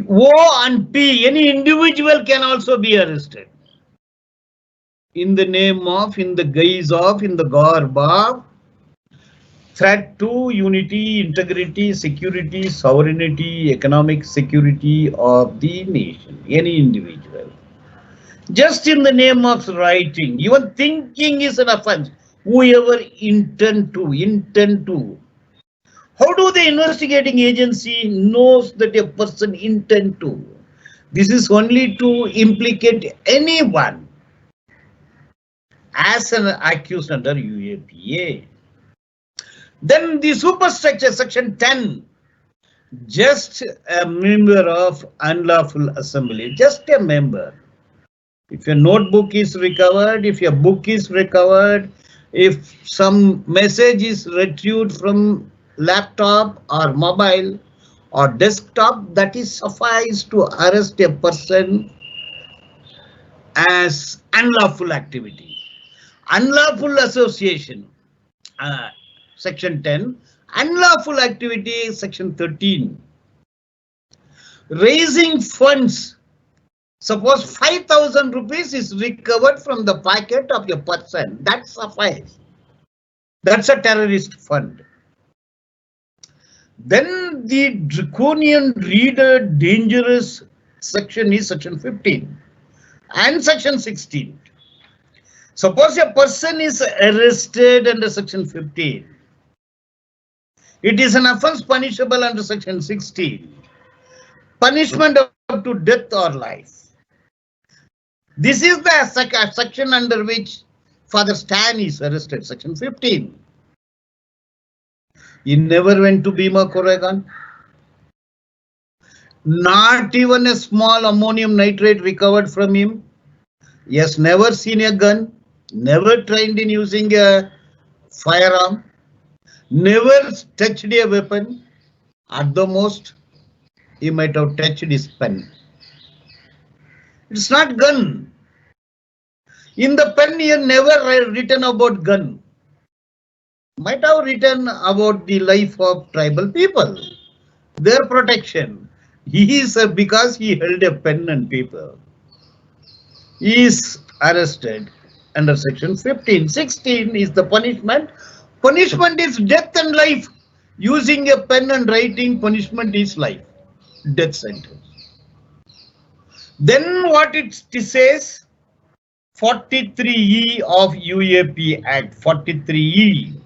O and P, any individual can also be arrested in the name of, in the guise of, in the garb of threat to unity, integrity, security, sovereignty, economic security of the nation, any individual. Just in the name of writing, even thinking is an offense. Whoever intend to. How do the investigating agency knows that a person intend to? This is only to implicate anyone as an accused under UAPA. Then the superstructure, section 10, just a member of unlawful assembly, just a member. If your notebook is recovered, if your book is recovered, if some message is retrieved from laptop or mobile or desktop, that is suffice to arrest a person as unlawful activity. Unlawful association, section 10, unlawful activity, section 13. Raising funds, suppose 5,000 rupees is recovered from the pocket of a person, that suffice. That's a terrorist fund. Then the draconian reader dangerous section is section 15 and section 16. Suppose a person is arrested under section 15. It is an offense punishable under section 16. Punishment up to death or life. This is the section under which Father Stan is arrested, section 15. He never went to Bhima Koregan. Not even a small ammonium nitrate recovered from him. He has never seen a gun, never trained in using a firearm, never touched a weapon. At the most, he might have touched his pen. It's not gun. In the pen, he had never written about gun. Might have written about the life of tribal people, their protection. He is because he held a pen and paper. He is arrested under section 15. 16 is the punishment. Punishment is death and life. Using a pen and writing, punishment is life. Death sentence. Then what it says? 43E of UAP Act, 43E.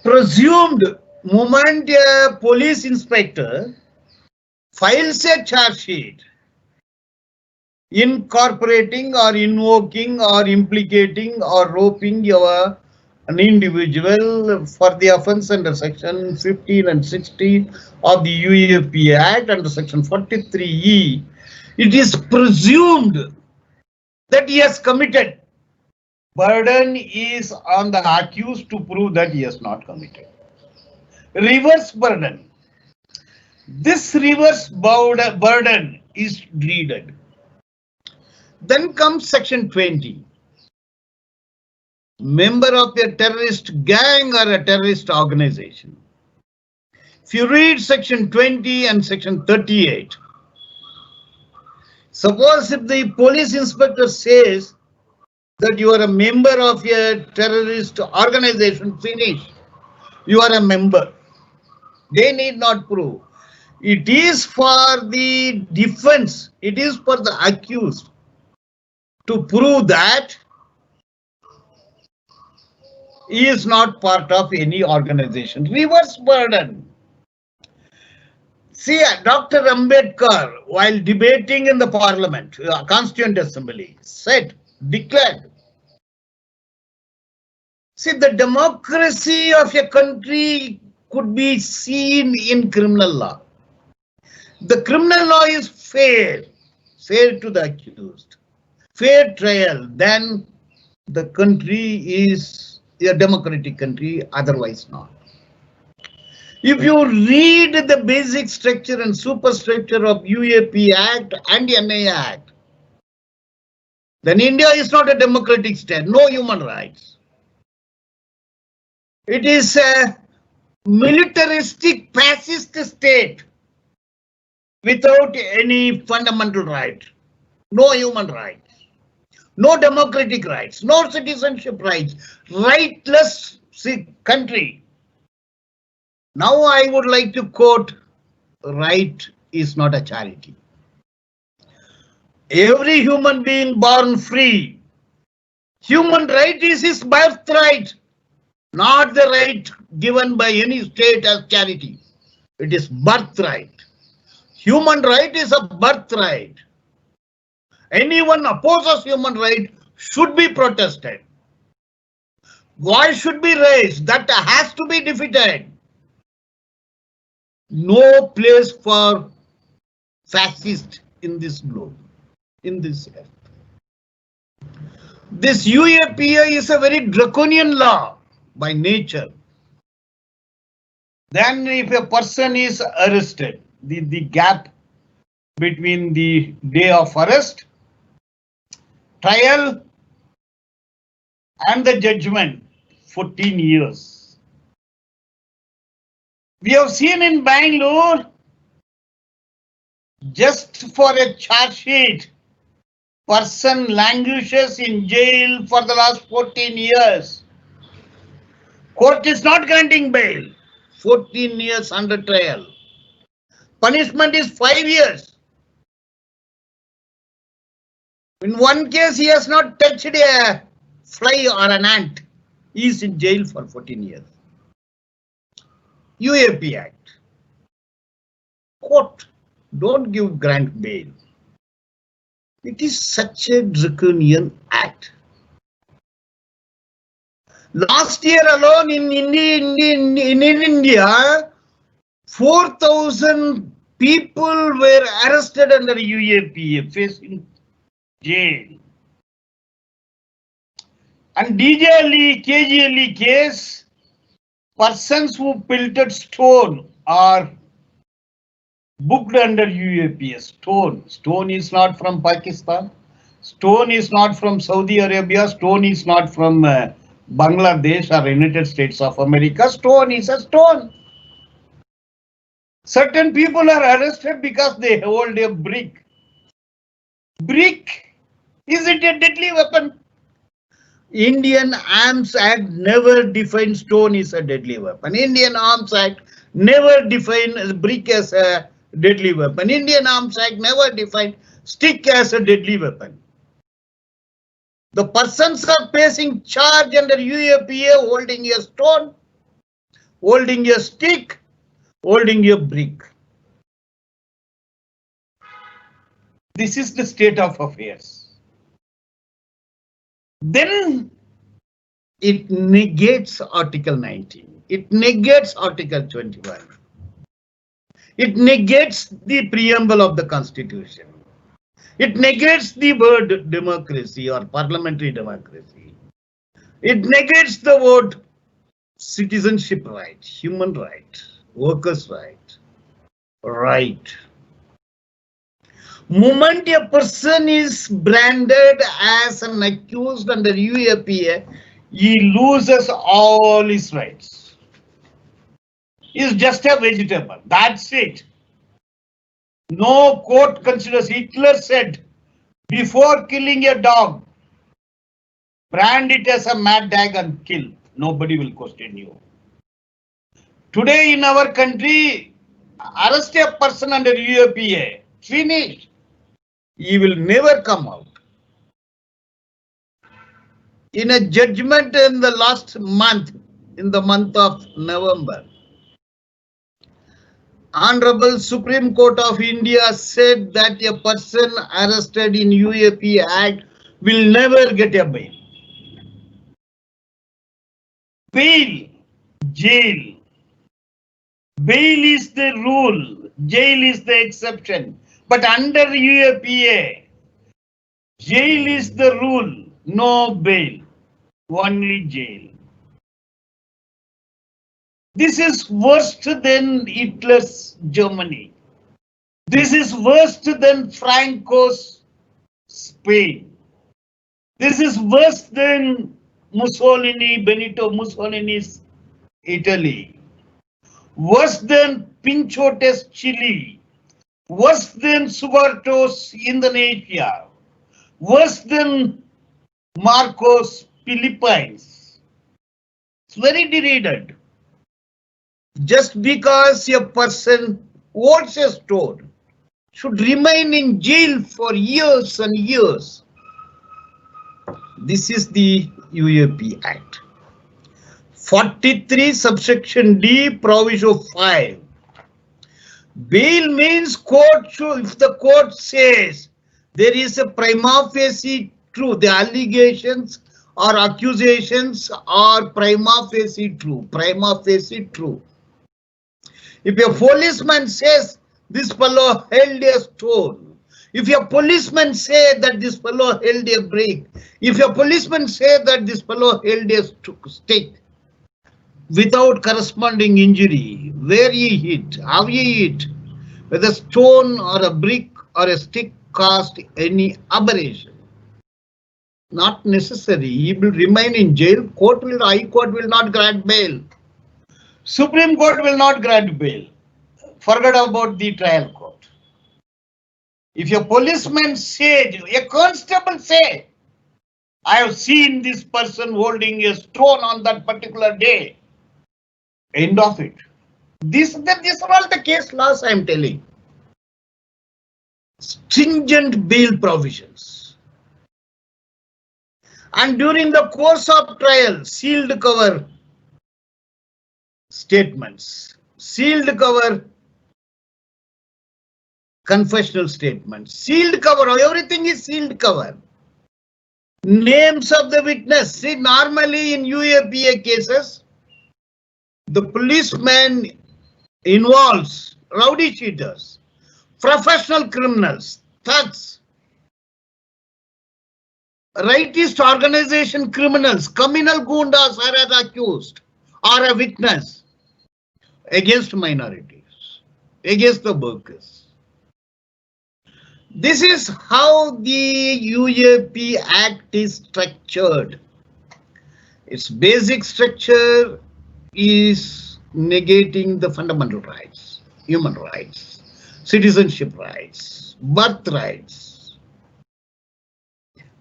Presumed moment a police inspector files a charge sheet incorporating or invoking or implicating or roping an individual for the offense under section 15 and 16 of the UAP Act under section 43E, it is presumed that he has committed. Burden is on the accused to prove that he has not committed. Reverse burden. This reverse burden is dreaded. Then comes section 20. Member of a terrorist gang or a terrorist organization. If you read section 20 and section 38, suppose if the police inspector says that you are a member of a terrorist organization, finish. You are a member. They need not prove. It is for the defense, it is for the accused to prove that he is not part of any organization. Reverse burden. See, Dr. Ambedkar, while debating in the parliament, Constituent Assembly, declared, see, the democracy of a country could be seen in criminal law. The criminal law is fair to the accused, fair trial, then the country is a democratic country, otherwise not. If you read the basic structure and superstructure of UAP Act and NA Act, then India is not a democratic state, no human rights. It is a militaristic fascist state without any fundamental right, no human rights, no democratic rights, no citizenship rights, rightless country. Now I would like to quote, right is not a charity. Every human being born free. Human right is his birthright, not the right given by any state as charity. It is birthright. Human right is a birthright. Anyone opposes human right should be protested. Voice should be raised. That has to be defeated. No place for fascist in this globe, in this earth. This UAPA is a very draconian law by nature. Then if a person is arrested, the gap between the day of arrest, trial and the judgment, 14 years. We have seen in Bangalore, just for a charge sheet, person languishes in jail for the last 14 years. Court is not granting bail, 14 years under trial. Punishment is 5 years. In one case, he has not touched a fly or an ant. He is in jail for 14 years. UAP Act. Court, don't give grant bail. It is such a draconian act. Last year alone in India, 4,000 people were arrested under UAPA, facing jail. And DJLE, KGLE case, persons who pelted stone are booked under UAPA. Stone is not from Pakistan. Stone is not from Saudi Arabia. Stone is not from Bangladesh or United States of America. Stone is a stone. Certain people are arrested because they hold a brick. Brick, is it a deadly weapon? Indian Arms Act never defined stone as a deadly weapon. Indian Arms Act never defined brick as a deadly weapon. Indian Arms Act never defined stick as a deadly weapon. The persons are facing charge under UAPA holding a stone, holding a stick, holding a brick. This is the state of affairs. Then it negates Article 19. It negates Article 21. It negates the preamble of the Constitution. It negates the word democracy or parliamentary democracy. It negates the word citizenship right, human right, workers' right, right. Moment a person is branded as an accused under UAPA, he loses all his rights. He's just a vegetable. That's it. No court considers. Hitler said, before killing a dog, brand it as a mad dog and kill. Nobody will question you. Today in our country, arrest a person under UAPA. Finish. He will never come out. In a judgment in the last month, in the month of November, Honorable Supreme Court of India said that a person arrested in UAP Act will never get a bail. Bail, jail. Bail is the rule, jail is the exception. But under UAPA, jail is the rule, no bail, only jail. This is worse than Hitler's Germany. This is worse than Franco's Spain. This is worse than Benito Mussolini's Italy. Worse than Pinchote's Chile. Worse than Suharto's Indonesia. Worse than Marcos Philippines. It's very degraded. Just because a person owns a store should remain in jail for years and years. This is the UAP Act. 43 subsection D proviso 5. Bail means court should, if the court says there is a prima facie true, the allegations or accusations are prima facie true, prima facie true. If a policeman says this fellow held a stone, if a policeman say that this fellow held a brick, if a policeman say that this fellow held a stick without corresponding injury, where he hit, how he hit, whether stone or a brick or a stick caused any aberration, not necessary. He will remain in jail. High court will not grant bail. Supreme Court will not grant bail. Forget about the trial court. If a policeman said, a constable say, I have seen this person holding a stone on that particular day. End of it. These are all the case laws I am telling. Stringent bail provisions. And during the course of trial, sealed cover statements, sealed cover confessional statements, sealed cover, everything is sealed cover. Names of the witness. See, normally in UAPA cases, the policeman involves rowdy cheaters, professional criminals, thugs, rightist organization criminals, communal gundas are accused or a witness against minorities, against the workers. This is how the UAP Act is structured. Its basic structure is negating the fundamental rights, human rights, citizenship rights, birth rights.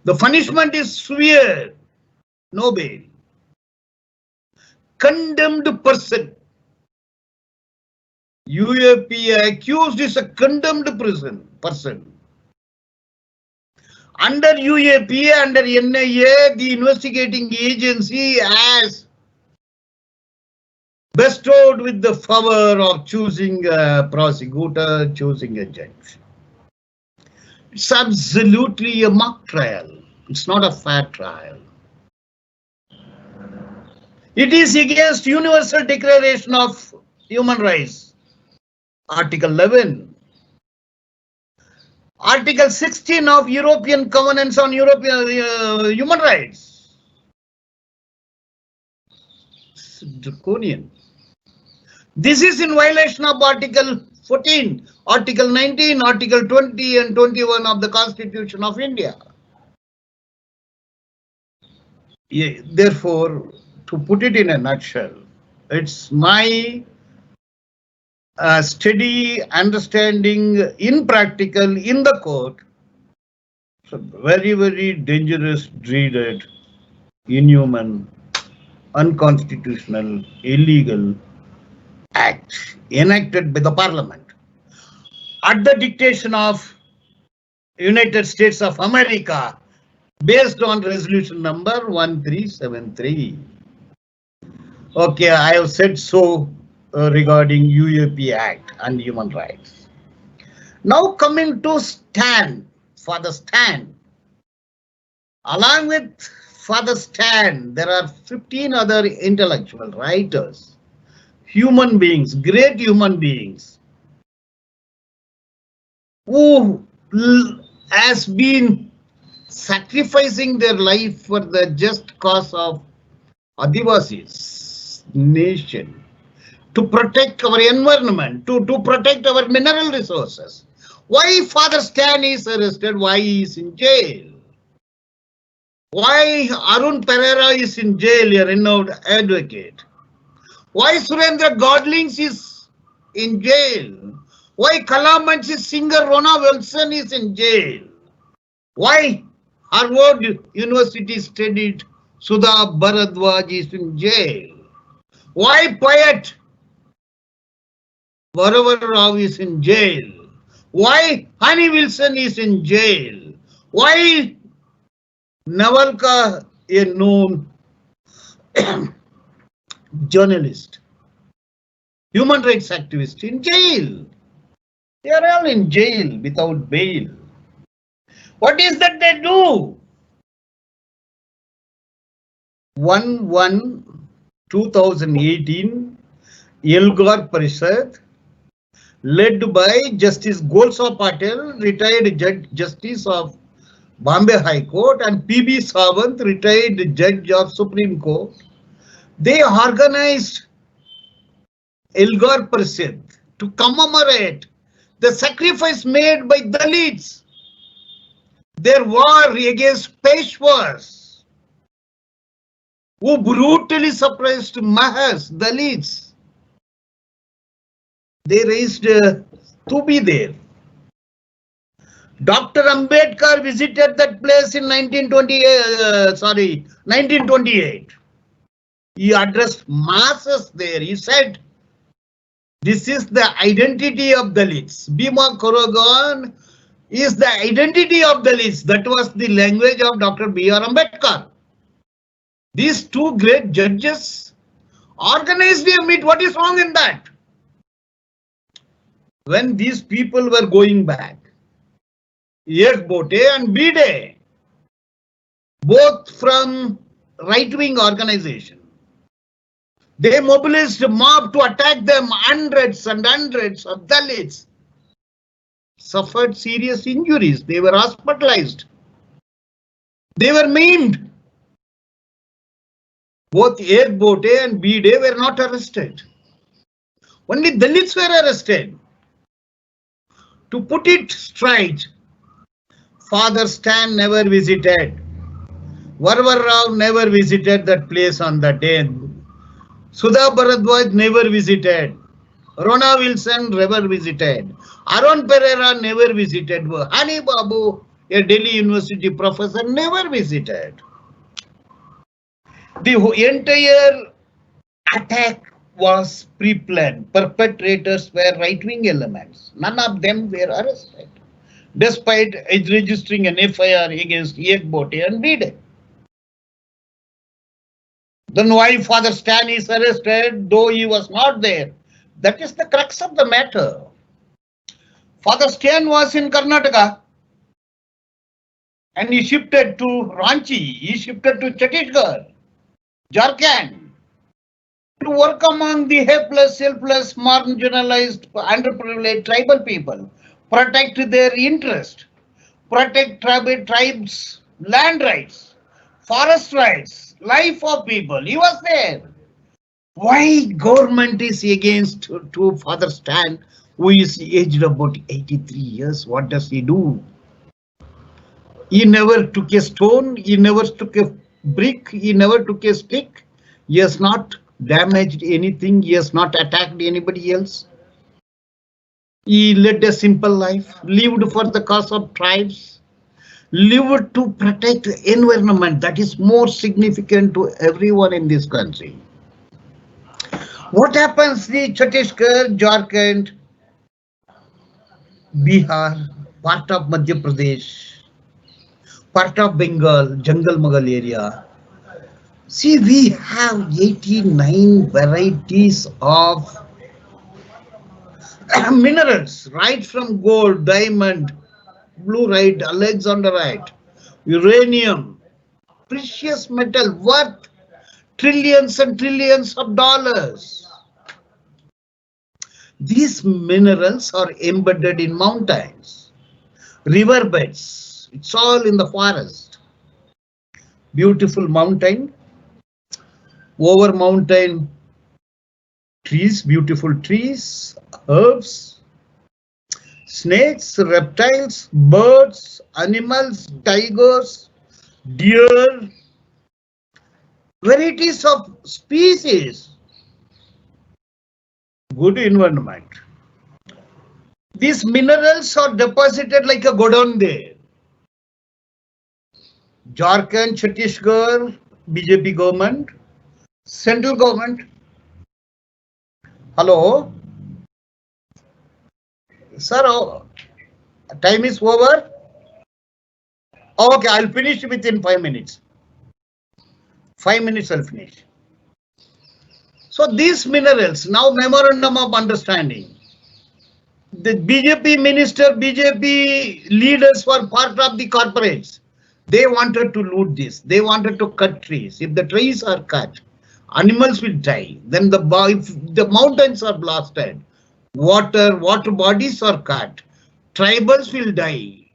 The punishment is severe, no bail. Condemned person. UAP accused is a condemned person. Under UAP, under NIA, the investigating agency has bestowed with the power of choosing a prosecutor, choosing a judge. It's absolutely a mock trial. It's not a fair trial. It is against Universal Declaration of Human Rights, Article 11. Article 16 of European Covenants on European Human Rights. It's draconian. This is in violation of Article 14 Article 19, Article 20 and 21 of the Constitution of India. Therefore, to put it in a nutshell, it's my steady understanding in practical in the court. So very, very dangerous, dreaded, inhuman, unconstitutional, illegal act enacted by the Parliament at the dictation of United States of America based on resolution number 1373. Okay, I have said so regarding UAP Act and human rights. Now coming to Stan, Father Stan. Along with Father Stan, there are 15 other intellectual writers, human beings, great human beings, who has been sacrificing their life for the just cause of Adivasis nation, to protect our environment, to protect our mineral resources. Why Father Stan is arrested? Why he is in jail? Why Arun Pereira is in jail, a renowned advocate? Why Surendra Godlings is in jail? Why Kalamanchi singer Rona Wilson is in jail? Why Harvard University studied Sudha Bharadwaj is in jail? Why poet Varavar Rao is in jail? Why Honey Wilson is in jail? Why Navalka, a known journalist, human rights activist, in jail? They are all in jail without bail. What is that they do? 1/1/2018, Elgar Parishad, led by Justice Golsa Patel, retired Justice of Bombay High Court, and P.B. Sawant, retired Judge of Supreme Court, they organized Elgar Parishad to commemorate the sacrifice made by Dalits, their war against Peshwas, who brutally suppressed Mahas, Dalits. They raised to be there. Dr. Ambedkar visited that place in 1928. He addressed masses there. He said, this is the identity of Dalits. Bhima Koregaon is the identity of Dalits. That was the language of Dr. B.R. Ambedkar. These two great judges organized a meet. What is wrong in that? When these people were going back, Ek Bote and Bide, both from right-wing organization, they mobilized a mob to attack them. Hundreds and hundreds of Dalits suffered serious injuries. They were hospitalized. They were maimed. Both Ek Bote and Bide were not arrested. Only Dalits were arrested. To put it straight, Father Stan never visited. Varavar Rao never visited that place on that day. Sudha Bharadwaj never visited. Rona Wilson never visited. Arun Pereira never visited. Hani Babu, a Delhi University professor, never visited. The entire attack was pre-planned. Perpetrators were right-wing elements. None of them were arrested, despite registering an FIR against Ek Bote and Bide. Then why Father Stan is arrested, though he was not there? That is the crux of the matter. Father Stan was in Karnataka and he shifted to Ranchi, he shifted to Chhattisgarh, Jharkhand, to work among the helpless, marginalized, underprivileged tribal people, protect their interest, protect tribes' land rights, forest rights, life of people. He was there. Why government is against to Father Stan? who is aged about 83 years. What does he do? He never took a stone, he never took a brick, he never took a stick. He has not damaged anything, he has not attacked anybody else. He led a simple life, lived for the cause of tribes, lived to protect the environment. That is more significant to everyone in this country. What happens in Chhattisgarh, Jharkhand, Bihar, part of Madhya Pradesh, part of Bengal, Jungle Mughal area? See, we have 89 varieties of minerals, right from gold, diamond, fluorite, alexandrite, uranium, precious metal worth trillions and trillions of dollars. These minerals are embedded in mountains, riverbeds. It's all in the forest. Beautiful mountain, over mountain trees, beautiful trees, herbs, snakes, reptiles, birds, animals, tigers, deer, varieties of species. Good environment. These minerals are deposited like a godown there. Jharkhand, Chhattisgarh, BJP government, central government. Hello? Sir, time is over. Okay, I'll finish within 5 minutes. 5 minutes I'll finish. So these minerals, now memorandum of understanding. The BJP minister, BJP leaders were part of the corporates. They wanted to loot this. They wanted to cut trees. If the trees are cut, animals will die. Then if the mountains are blasted, water bodies are cut, tribals will die.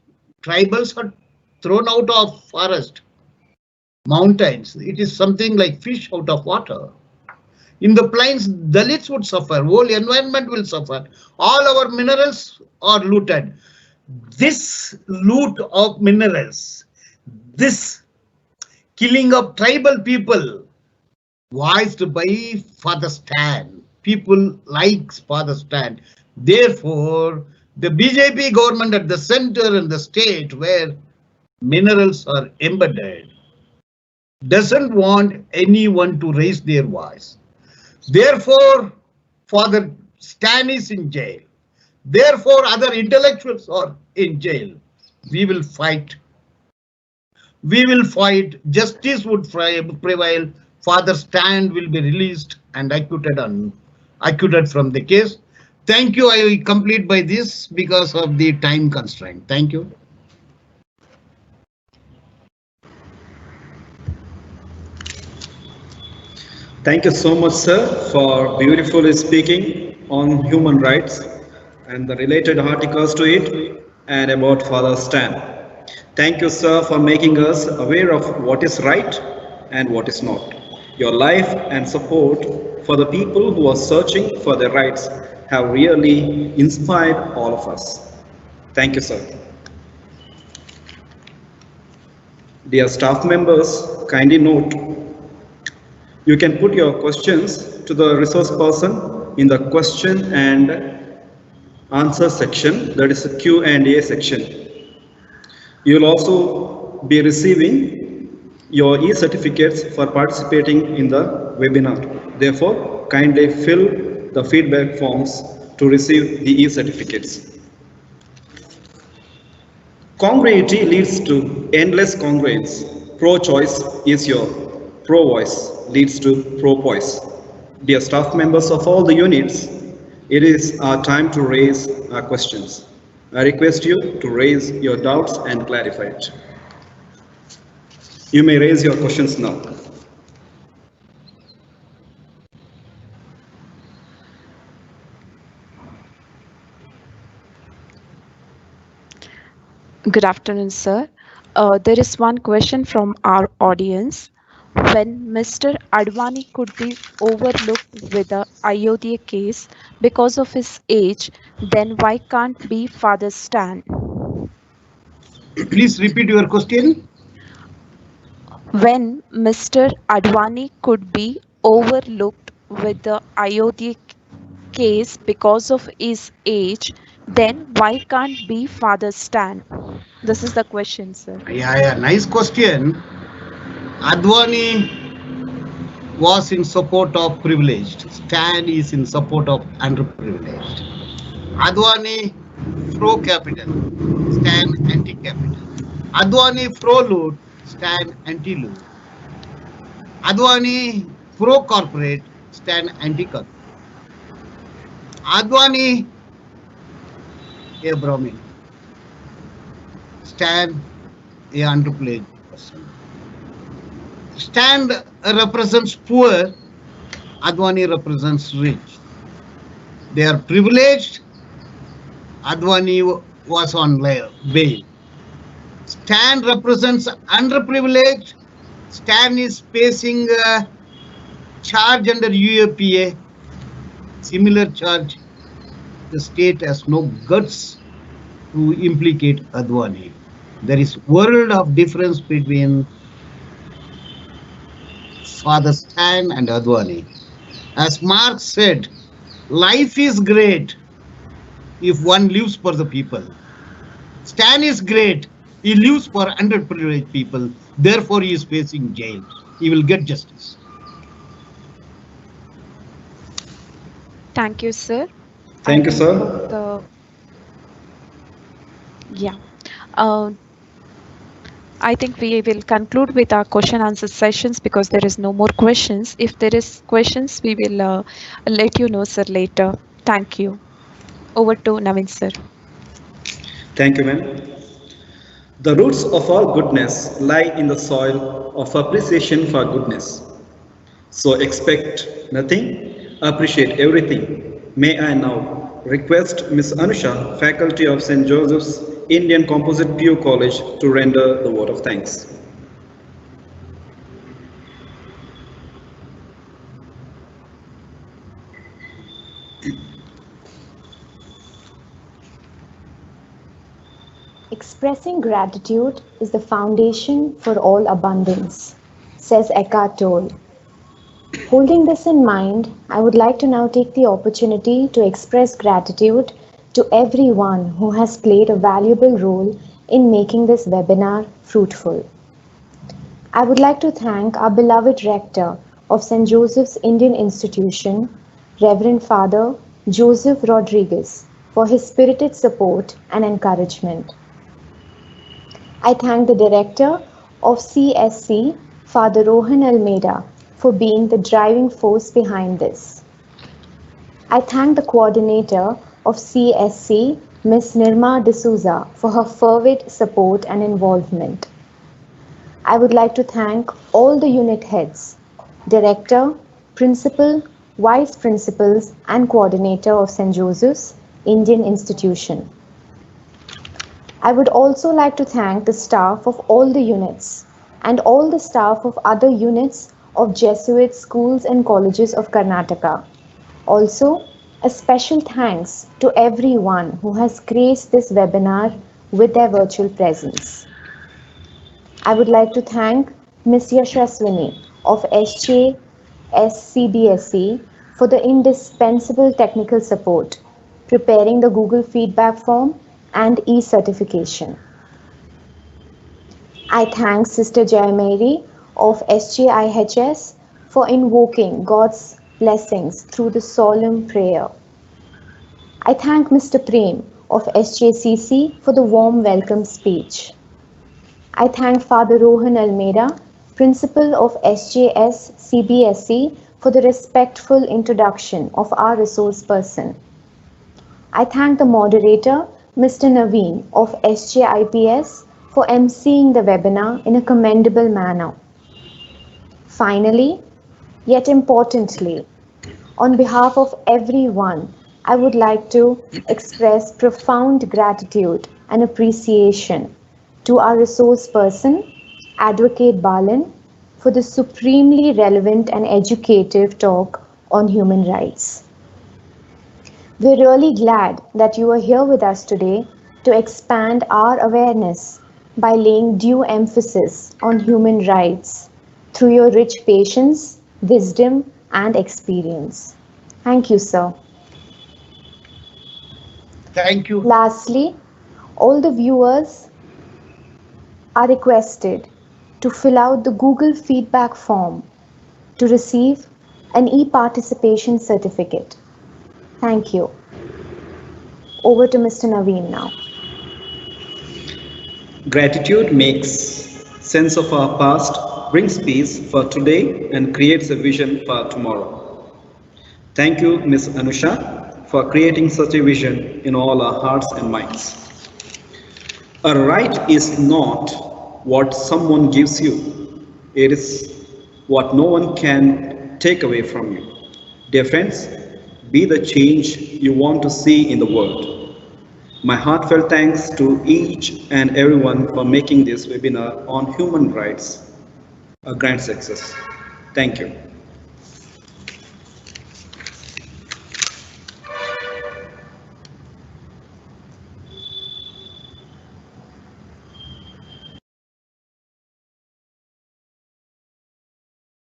Tribals are thrown out of forest, mountains. It is something like fish out of water. In the plains, Dalits would suffer, whole environment will suffer. All our minerals are looted. This loot of minerals, this killing of tribal people, voiced by Father Stan. People like Father Stan. Therefore, the BJP government at the center and the state where minerals are embedded doesn't want anyone to raise their voice. Therefore, Father Stan is in jail. Therefore, other intellectuals are in jail. We will fight. We will fight. Justice would prevail. Father Stan will be released and acquitted from the case. Thank you. I will complete by this because of the time constraint. Thank you. Thank you so much, sir, for beautifully speaking on human rights and the related articles to it and about Father Stan. Thank you, sir, for making us aware of what is right and what is not. Your life and support for the people who are searching for their rights have really inspired all of us. Thank you, sir. Dear staff members, kindly note, you can put your questions to the resource person in the question and answer section, that is the Q&A section. You will also be receiving your e-certificates for participating in the webinar. Therefore, kindly fill the feedback forms to receive the e-certificates. Congruity leads to endless congruence. Pro-choice is your pro-voice leads to pro-voice. Dear staff members of all the units, it is our time to raise our questions. I request you to raise your doubts and clarify it. You may raise your questions now. Good afternoon, sir. There is one question from our audience. When Mr. Advani could be overlooked with the Ayodhya case because of his age, then why can't be Father Stan? Please repeat your question. When Mr. Advani could be overlooked with the Ayodhya case because of his age, then why can't be Father Stan? This is the question, sir. Yeah, nice question. Advani was in support of privileged. Stan is in support of underprivileged. Advani pro-capital, Stan anti-capital. Advani pro-loot, Stan anti-loot. Advani pro-corporate, Stan anti-corporate. Advani a Brahmin, Stan a underprivileged person. Stan represents poor, Advani represents rich. They are privileged, Advani was on bail. Stan represents underprivileged, Stan is facing a charge under UAPA, similar charge. The state has no guts to implicate Advani. There is world of difference between Father Stan and Advani. As Marx said, life is great if one lives for the people. Stan is great. He lives for underprivileged people. Therefore, he is facing jail. He will get justice. Thank you, sir. Thank you, sir. Yeah. I think we will conclude with our question answer sessions because there is no more questions. If there is questions, we will let you know, sir, later. Thank you. Over to Naveen, sir. Thank you, ma'am. The roots of all goodness lie in the soil of appreciation for goodness. So expect nothing, appreciate everything. May I now request Ms. Anusha, faculty of St. Joseph's Indian Composite PU College, to render the vote of thanks. Expressing gratitude is the foundation for all abundance, says Eckhart Tolle. Holding this in mind, I would like to now take the opportunity to express gratitude to everyone who has played a valuable role in making this webinar fruitful. I would like to thank our beloved Rector of St. Joseph's Indian Institution, Reverend Father Joseph Rodriguez, for his spirited support and encouragement. I thank the Director of CSC, Father Rohan Almeida, for being the driving force behind this. I thank the Coordinator of CSC, Ms. Nirma D'Souza, for her fervid support and involvement. I would like to thank all the unit heads, Director, Principal, Vice Principals, and Coordinator of St. Joseph's Indian Institution. I would also like to thank the staff of all the units and all the staff of other units of Jesuit schools and colleges of Karnataka. Also, a special thanks to everyone who has graced this webinar with their virtual presence. I would like to thank Ms. Yashaswini of SJS CBSE for the indispensable technical support, preparing the Google feedback form and e-certification. I thank Sister Jayamary of SJIHS for invoking God's blessings through the solemn prayer. I thank Mr. Prem of SJCC for the warm welcome speech. I thank Father Rohan Almeida, Principal of SJS CBSE, for the respectful introduction of our resource person. I thank the moderator, Mr. Naveen of SJIPS, for emceeing the webinar in a commendable manner. Finally, yet importantly, on behalf of everyone, I would like to express profound gratitude and appreciation to our resource person, Advocate Balan, for the supremely relevant and educative talk on human rights. We're really glad that you are here with us today to expand our awareness by laying due emphasis on human rights through your rich patience, wisdom, and experience. Thank you, sir. Thank you. Lastly, all the viewers are requested to fill out the Google feedback form to receive an e-participation certificate. Thank you. Over to Mr. Naveen now. Gratitude makes sense of our past, brings peace for today, and creates a vision for tomorrow. Thank you, Ms. Anusha, for creating such a vision in all our hearts and minds. A right is not what someone gives you, it is what no one can take away from you. Dear friends, be the change you want to see in the world. My heartfelt thanks to each and everyone for making this webinar on human rights a grand success. Thank you.